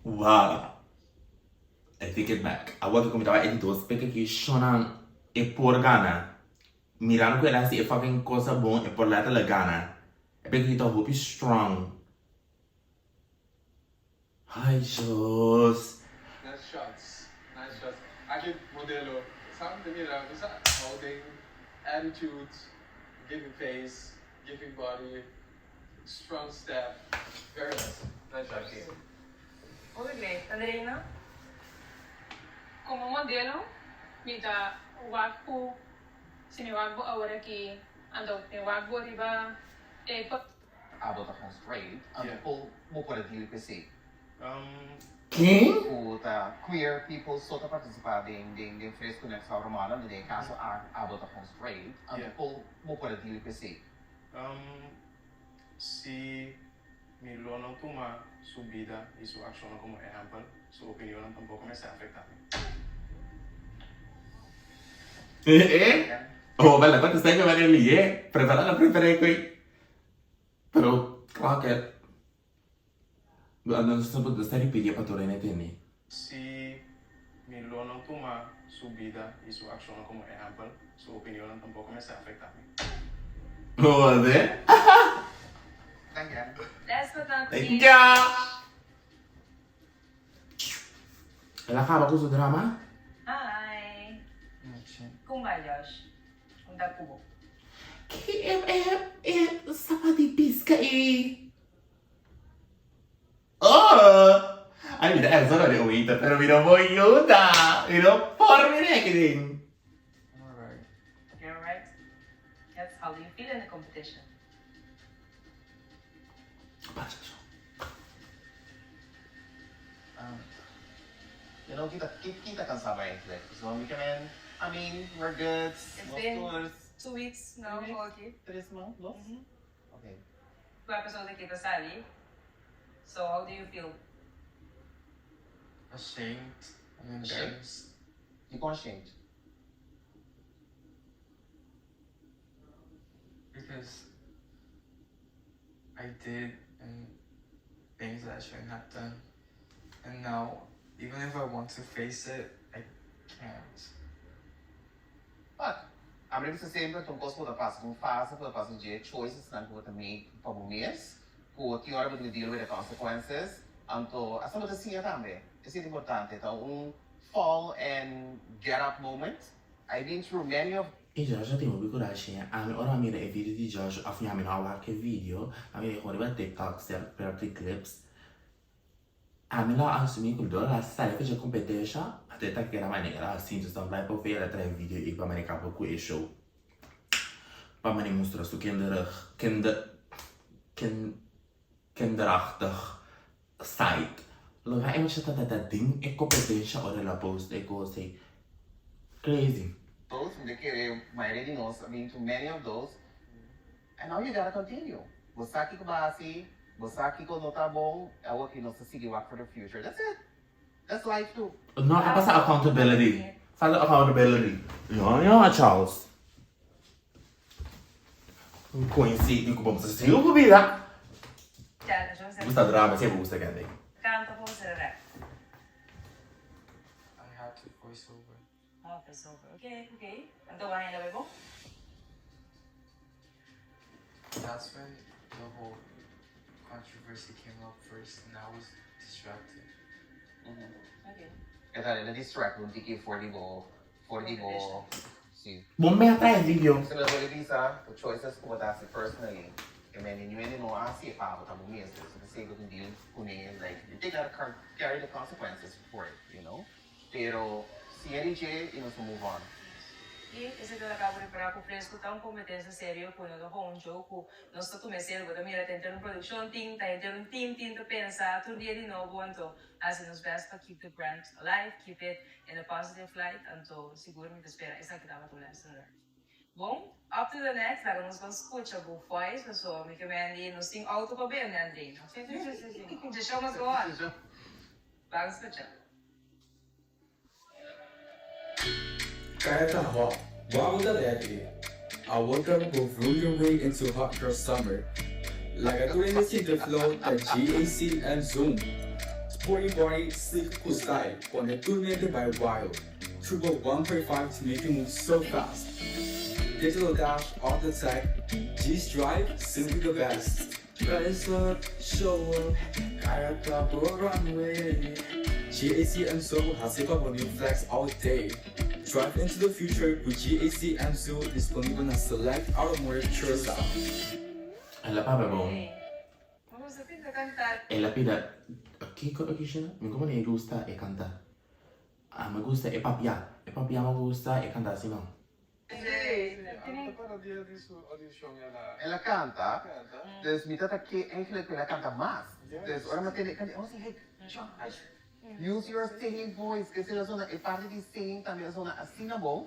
Wow. I take it back. A volte come tava in dos perché che sono e por gana. Mirando que ela se fucking coisa bom e por lá ela gana. É porque então vou be strong. Ai, Jesus. Nice shots. Aqui, modelo, sabe de mira, holding, attitude, giving face, giving body, strong step. Very nice. Nice shots. Muito bem, Andreina? Como modelo, Mida wagpo, siniwagbo ahora que ando tem wagbo riba, Abo ta constraint, ang mo pwede dili kasi. Quem? Queer people só tá participando em fresco nessa romana, de caso abo ta constraint, ang mo pwede dili kasi. Si mi lo no toma su vida y su acción como ejemplo, su opinión tampoco me está afectando. Oh, bella, quanto stai chiamando lì, Prepara la preferenza qui. Però, qualche... Non so se stai ripetendo per tornare te. Si mi lo no toma su vida y su acción como ejemplo, su opinión tampoco me está afectando. Oh, vabbè. last but not Thank least, you! La cava questo dramma? Hi. Kung ba, Josh? Kung da kubo. Sama di pisca Oh! Ai, mi dai, sono le unite, però mi non voglio da! Mi non pormi neanche! Alright. You're alright? That's how do you feel in the competition? You know, kita cansaba en Click. So we can, I mean, we're good. It's Most been tours. 2 weeks now, okay. 3 months, no? Okay. 2 episodes kita sali. So how do you feel? Ashamed and Ashamed? embarrassed. You gonna change? Because I did things that I shouldn't have done. And now, even if I want to face it, I can't. But, I'm ready to say that tungkol sa pasa kung fase sa pasa de choices na ko make para o mês, ko ti hora de deal with the consequences. Anto, asa mo siya tambe. It's importante. Então, fall and get up moment. I've been through many of E Josh abbiamo più coraggio, ora mi i video di Josh, affiniamo qualche video, mi con TikTok per altri clips. La assumi col dolore, la sai che c'è competition, ha detto che era maniera, Sinta sta un po' per 3 video e poi me ne capo qui show. Poi me ne mostra su kinderachtig site. Allora, è una ding e competition ora la post e cose. Crazy. those, my already knows, I've been to many of those. And now you gotta continue. Bosaki ko basi, bosaki ko nota bom, I work in the city work for the future. That's it. That's life too. No, apa sa accountability? Sa accountability. Yan, Charles. Coincide com como se eu vida. Gusta drama, sempre gusta Kendrick. Canta po sa rap. I had to voice over. Oh, voice over. Okay, okay. Ang gawain na ba mo? That's when the whole controversy came up first, and I was distracted. Okay. Kaya na distract nung tiki 40 ball, see. Bom me atrás video. Sa mga visa, the choices ko batasi personally. And then you know, I see if I have a mesmo. So the same thing deal kunin, like you take that carry the consequences for it, you know. Pero si NJ, you know, to move on. E esse que acaba de parar com o fresco tão competência sério quando eu vou um jogo nós estamos começando a mira tentando produção team tá tentando team para pensar tudo dia de novo então as nos best to keep the brand alive keep it in a positive light então seguro me espera essa que dava tudo essa bom up to the next agora nós vamos escutar o voice pessoal me que me nos tem auto para bem né Andrei sim já chama agora vamos escutar Kaya ka hot, bago the decade. I woke up with rolling way into hot girl summer. Like I couldn't see the flow, the GAC and Zoom. Sporty body, sleek cool style, connected by wild. Triple 1.5 to make you move so fast. Digital dash, off the tech, G's drive, simply the best. Rise up, show up, kaya ka runway. GAC and Zoom has hip hop on new flex all day. Drive into the future with GAC and Zoo disponibile na select automotive Curacao. La papa bom. vamos a cantar E la pida Kiko e Kishina, mi come ne gusta e canta. Me gusta e papia Papi, me gusta e canta así, ¿no? Ela canta, dus niet dat ik eigenlijk wil canta más. Dus ahora me tiene que Josh, use your singing voice, que se la zona, e parte di singing também a zona assim na bom.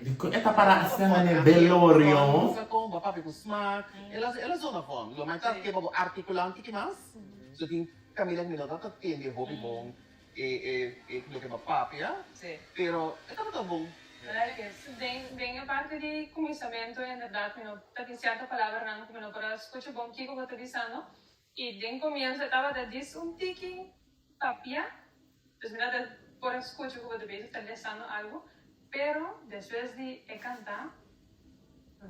Dico, esta para assim, né, Belorio. Música com papi com smack, ela zona bom. Lo mais tá que vou articulante que mais. So tem Camila minuto tá tendo hobby bom lo que mais papi, pero esta tá bom. Bem a parte de começamento, verdade, tem certa palavra não como para escutar bom Kiko que está dizendo e de começo estava de diz tiki papia, pues mira por escutar como de vez está dizendo algo, pero después de cantar,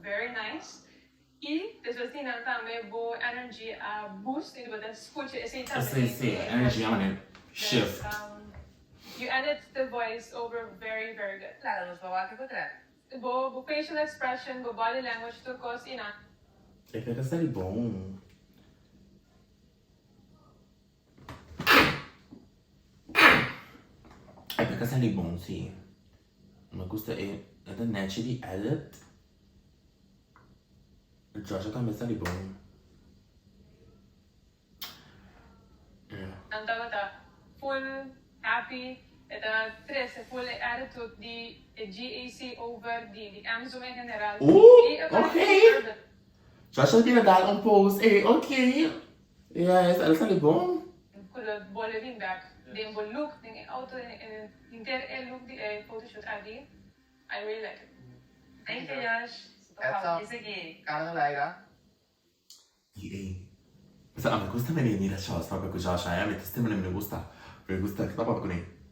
very nice. E depois de nada também boa energia a boost e depois escuta esse também. Sim, energia, mano, shift. You edit the voice over very, very good. Claro, nos bawa que contra. Bo facial expression, bo body language, to cause ina. É que essa é bom. É que essa é bom, sim. Me gusta é da naturally edit. O Josh também está bom. Anta tá full happy. Ita trece full attitude di GAC over di Amazon in general. Ok. Josh tinha dado post. Ok. Yes, ela está bom. Could bole win back. Den bol look, den auto inter look di photoshoot ID. I really like it. Thank you, Josh. Essa cara Laira. Mas me gusta venir a shows para com Josh. Me testemunho me gusta. Me gusta que tá para com ele.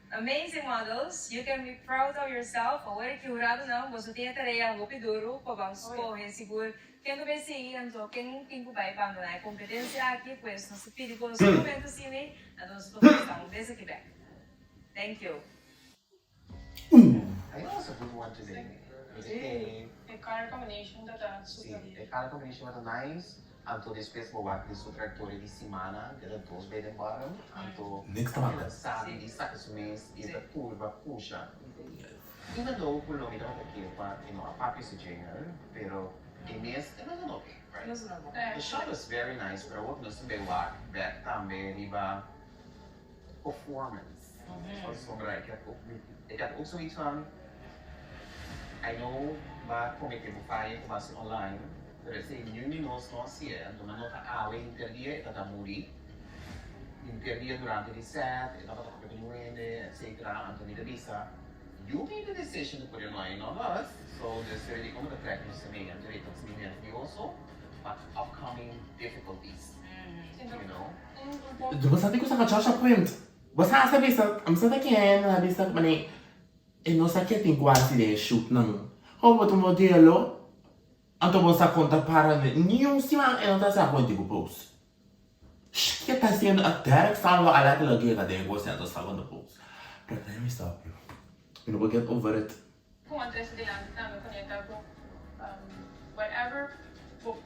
Amazing models, you can be proud of yourself. Agora que jurado não, você tem a tarefa muito duro para vamos correr seguro. Quem não vê se então quem vai para a competência aqui, pues não se pede por os momentos assim, né? Então nós estamos desde aqui back. Thank you. I also good one today. A color combination that super. Sim, a color combination was nice. Anto depois vou aqui os tratores de semana, que era todos bem embora. Anto sabe de sabe mês e da curva puxa. Even though por nome não aqui para a papi se gênero, pero em mês é não ok, right? The shot was very nice, pero o que nós também back também riba performance. Sombra que é also iets van I know maar kom ik even fire was online. Pero se nyumi nos conhecia, numa nota aula interdia da muri, interdia durante il set, e dopo che venire, etc. Anthony da visa, you made the decision to put your line on us, so there's really come the track to me and the to me and also, but upcoming difficulties, you know. Você tem que usar a Josh point. Você acha que você tá querendo, a vista mani, e não sabe que tem quase de shoot não. Como tu modelo Anto você conta para nenhum cima e não está se apontando o post. Que está sendo a terra que está lá que lagi que tem você anto está quando post. But let me stop you. You know, we'll get over it. Kung address din lang namin connecta ko, whatever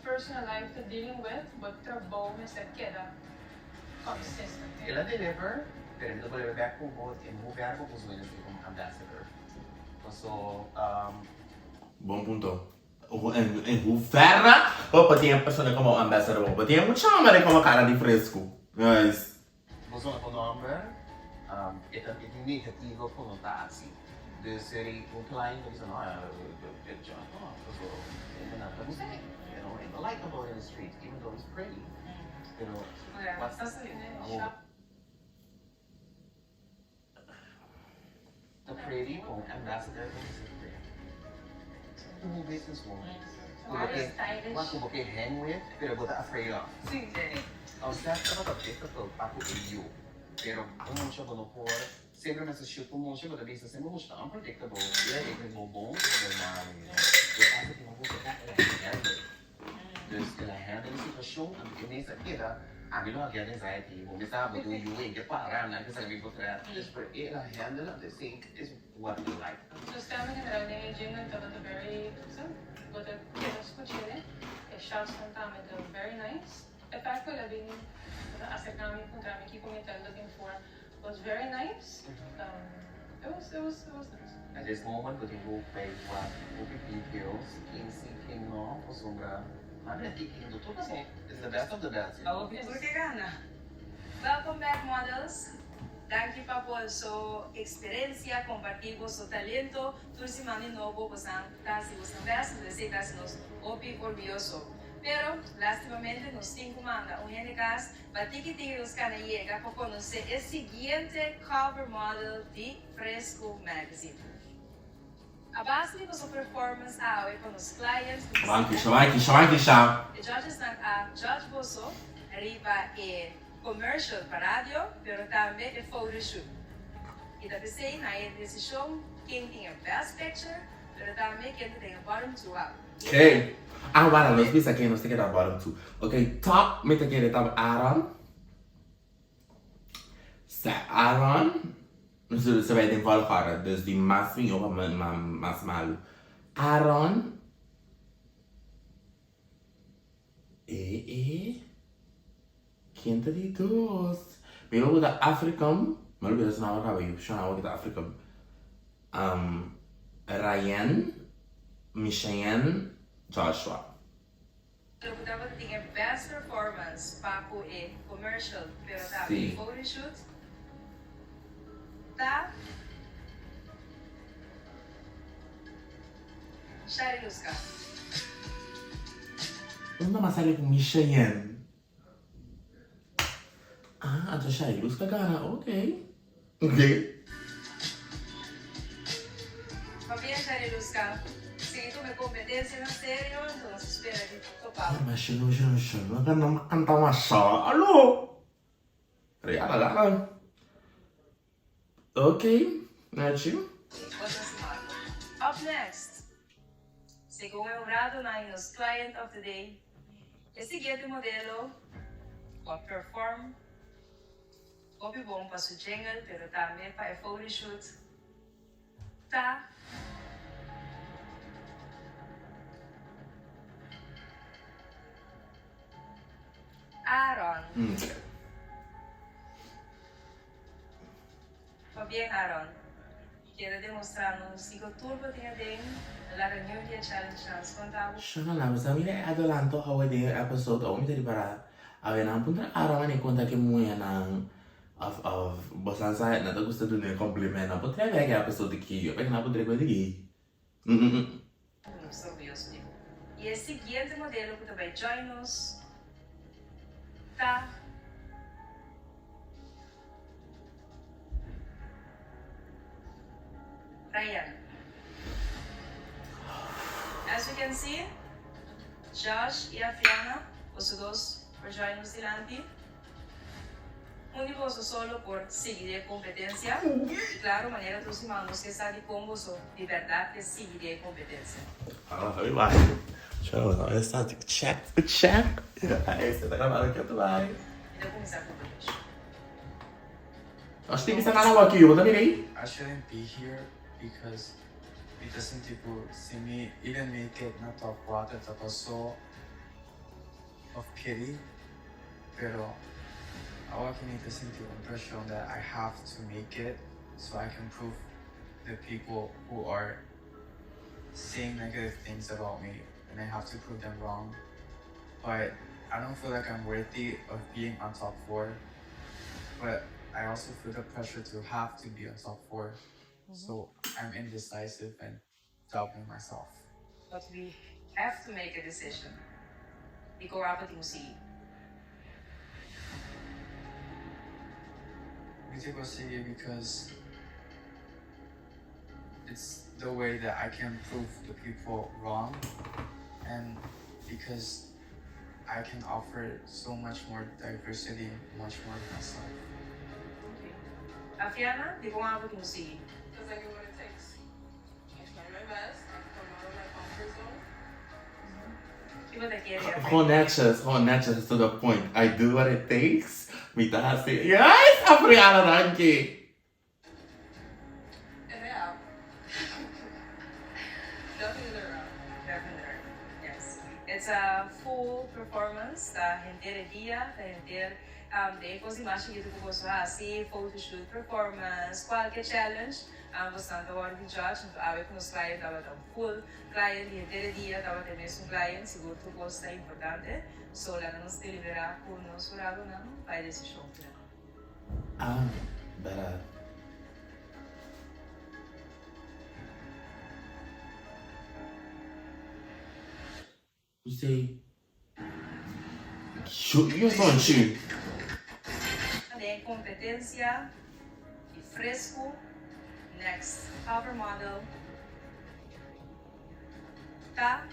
personal life you're dealing with, but trabaho na sa queda consistent. Ela deliver, pero hindi ko back po both in lugar ko kung sino como ambassador. So, Bom punto. En hoe verre we een persoon como ambassador we een moet chamar como cara de fresco. Guys. Vamos lá com o nome. Esta tem negativa conotatie. Dus serie een klein dat is een good job. So, inderdaad, moet zeggen, you know, and likable in the street, even though it's pretty. You know, what's the pretty como ambassador is pretty. Como businesswoman. Como que hang with, pero você afraid of. Sim, Ao certo, ela tá feita pelo papo de you. Pero ako mo siya no por sempre nessa shoot mo siya da vista sempre gusto unpredictable. É mo bom, mas eu acho que não vou pegar ela. Dus ela handle a situação, e nessa queda, a mim não havia anxiety, vou me sabe do you e que parar, não que sabe encontrar. Dus por ela handle the thing is what we like. So stemming in the gym and the very but the kids escuché, shots cantando very nice. The fact that I've been acercando contra me Kiko me looking for was very nice. it was nice. At this moment, we will pay what details, King no, Osunga. It's the best of the best. Welcome back, models. Thank you por su experiencia, compartir su talento. Tulsi mami novo, posan casi os conversas, de casi nos opi orgulloso. Pero, lastimamente, nos cinco manda un NKs, batiki os cana llega para conocer el siguiente cover model de Fresco Magazine. A base de sua performance hoje com os clientes. Shawanki. The judges estão a Judge Bosso, riba é commercial para rádio, pero também é photoshoot. E da PC na decisão quem tem a best picture, pero também quem tem a bottom two out. Okay. Agora, nós vimos aqui, nós temos que dar bottom two. Ok, top, me tem que dar Aaron. Aaron. Você vai desenvolver desde mais vinho para mais malo. Aaron. Quem te diz? Me lembro da African. Me lembro desse nome acaba aí. Chama o da African. Ryan, Michelle, Joshua. Eu estava tendo best performance para o commercial, pero também photoshoot. Tá? Shari Luska. Una masali com Michelle. Ah, a Shari Luska gana, ok. Ok. Fabiana Shari Luska. Se tu me competência na série, então se espera que topar. Mas não cantar uma só. Alô? Real. Ok, Nacho. Up next, segundo o grado na nos Client of the Day, o seguinte modelo pode perform, pode bom para o jingle, pero também para o photoshoot. Tá? Aaron. Fabian Aaron. Quero demonstrar-nos que o turbo tinha dentro da reunião de challenge transcontável. Siya lang, sa mila adelanto hawa din yung episode o mitari para awe nang punta araw ni konta ke mo yan ng of bosan sa na to gusto dun yung compliment na punta yung episode ki pero na punta ko digi. Orgulhoso disso. E o seguinte modelo que também join-nos tá. Ryan. As you can see, Josh e a Fiona, os dois por join-nos delante. Único solo por seguir a competência. E claro, maneira dos irmãos que sabem como de verdade que seguir a competência. Ah, vai. Show, no, está tipo check. Aí você tá gravando aqui, eu tô vai. E eu começar com o vídeo. Acho que tem que estar na aqui, eu também aí. I shouldn't be here because it doesn't tipo see me even make it na top 4 tapos so of pity, pero I can make the impression that I have to make it so I can prove the people who are saying negative things about me and I have to prove them wrong. But I don't feel like I'm worthy of being on top 4, but I also feel the pressure to have to be on top 4. So I'm indecisive and doubting myself. But we have to make a decision. Ikaw rapat yung si. We go see because it's the way that I can prove the people wrong, and because I can offer so much more diversity, much more of myself. Afiana, di ko rapat yung si. Because I do what it takes. I try my best. I come out of my comfort zone. Connections to the point. I do what it takes. Mita hasi. Yes! Apriana ranki. Definitely around. Definitely, yes. it's a full performance, the entire dia, the entire de così mais que tu posso fazer, photoshoot, performance, qualquer challenge, bastante hora de judge, então a ver com os clientes estava tão full, client de entire dia estava também um client, seguro tu gosta é importante, só lá nos deliberar com o nosso lado não, vai desse show. Better. You say, you're going to. De competência e fresco, next cover model, tá?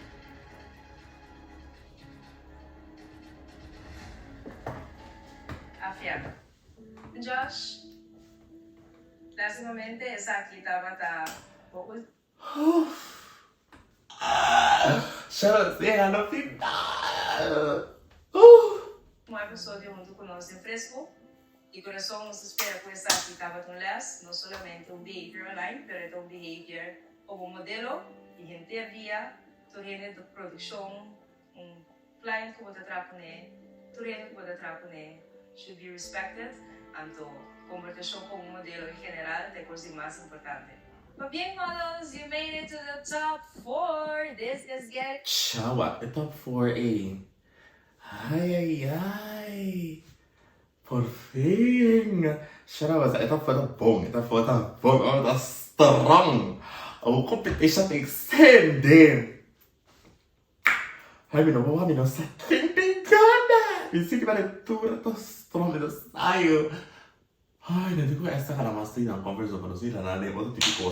Afiado. Josh, nesse momento, essa aqui estava pouco. Chama no final. Uma pessoa junto conosco em fresco e coração nos espera com essa aqui estava com less, não somente um behavior online, mas um behavior como modelo e inteiro dia, torrendo de produção, client que você trabalha, torrendo que você trabalha, should be respected, então conversão como modelo em geral é a coisa mais importante. But bien models, you made it to the top 4. This is getting... Chawa, top 4A. Ai. Por fim. Chawa, ito for the bong. Oh, that's strong. Oh, competition extended. Ai, mi non sa criticare. Mi si che la lettura, to strong, mi saio. Ai, ne dico essa cara mastina, un converso con così, la ne molto tipico.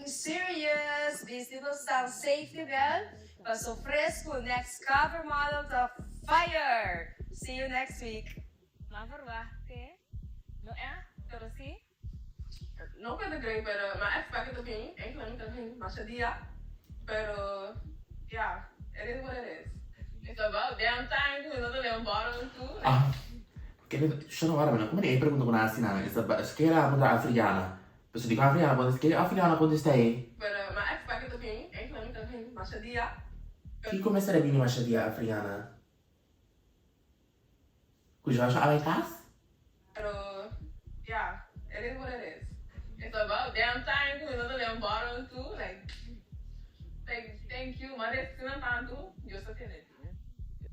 Serious, visible sound safety belt, paso fresco, next cover model to fire. See you next week. Ma verwachte, no pero sí. No que te creí, pero me expecto bien, incluso más día, pero yeah, it is what it is. It's about damn time to another damn bottle too. Sono guarda, come ne pregunto con la sinana? Schera contra africana. Posso dire africana quando schera africana quando stai? Pero ma expecto bien, incluso más día. Chi come sarebbe in mashadia africana? Cuja acha em casa? Pero yeah, it is what it is. It's about damn time to another damn bottle too. Like thank you, mas esse não tanto, eu só quero.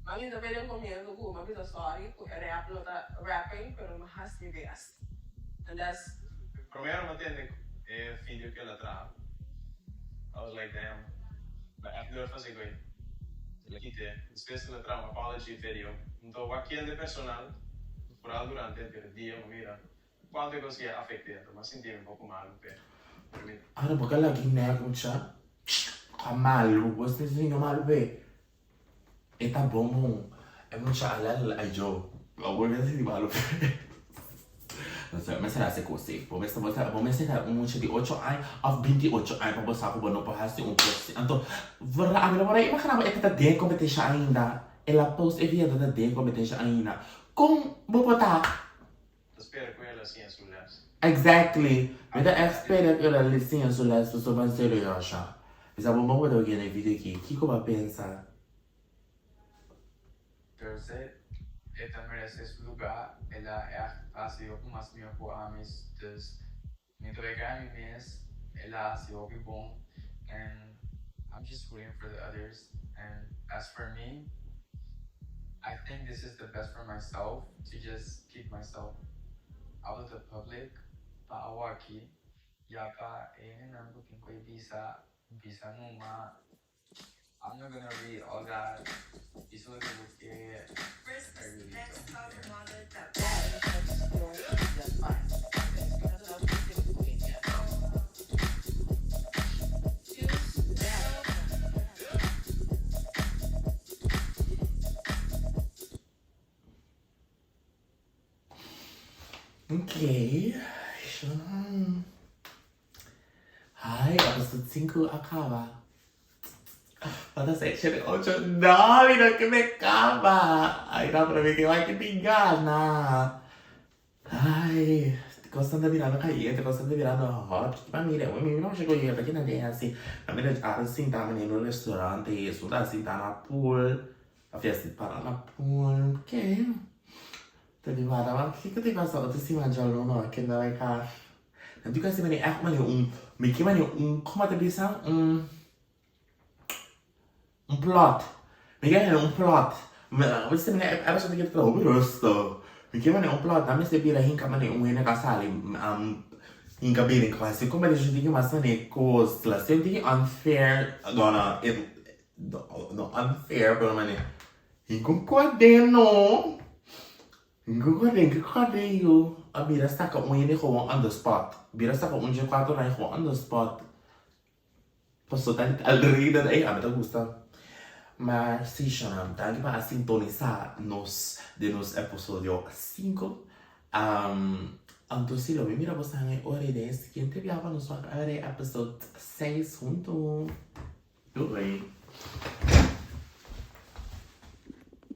Mami está pedindo comiendo com uma vida sorry, porque rap não tá rapping, pero não has me guess. And that's. Primero me entiende video que ela trajo. I was like, damn. But after eu fazer coisa, ela quitei. Depois ela trajo uma apology video. Então aqui é de personal, por algo durante o dia, mira, quando eu consegui afetar, mas senti um pouco mal, por mim. Ano porque ela guiné com chá, mal, você não mal bem. Eta bom, é muito chalal ajo. Agora não sei malo. Mas será que você? Vamos ver de 8 anos ou 28 anos para você para não passar um curso. Então, verá, agora imagina que está dentro competição ainda. Ela post evento da dentro competição ainda. Como vou botar? Espero que ela sim sulhas. Exactly. Mas espero que ela sim sulhas para só fazer eu acho. Mas a bomba vai dar no vídeo aqui. Kiko vai pensar. Terceiro, ela merece esse lugar. Ela é assim o mais meu por amis, dus me entregar em mês, ela assim o que bom, and I'm just rooting for the others. And as for me, I think this is the best for myself to just keep myself out of the public. Paawa aqui, yaka não looking for visa numa. I'm not gonna read all that. It's looking okay. First, next cover model to Okay. Hai, episode 5 acaba. Pada section 8, dami na kimekaba. Ay, na para may kiwai kipinggan na. Ay, gostando virando caída, gostando virando hot. Família, eu não chegou aí, aqui na ideia assim. A minha a Sinta no restaurante, isso da Sinta na pool. A festa para na pool, que? Tadi mana que eu tenho passado assim manjar não, que não é cá. Nanti kasi mani ako mani Mickey mani como te bisa plot. Mickey mani plot. Você mani era só que tu rosto. Mickey mani plot, na mesa bira hinka mani hina kasali hinka bira kasi como ele já tinha mais mani cost, la senti unfair gonna no unfair pero mani hinka coordeno. Hinka eu a bira está com ele gewoon on the spot. Bira está com je quatro rai gewoon on the spot. Posso dar already aí, a mim gusta. Mas se chama, tá aqui para sintonizar nos episódio 5. Então se lo mira você aí hora de seguinte viava nos episódio 6 junto. Tudo bem.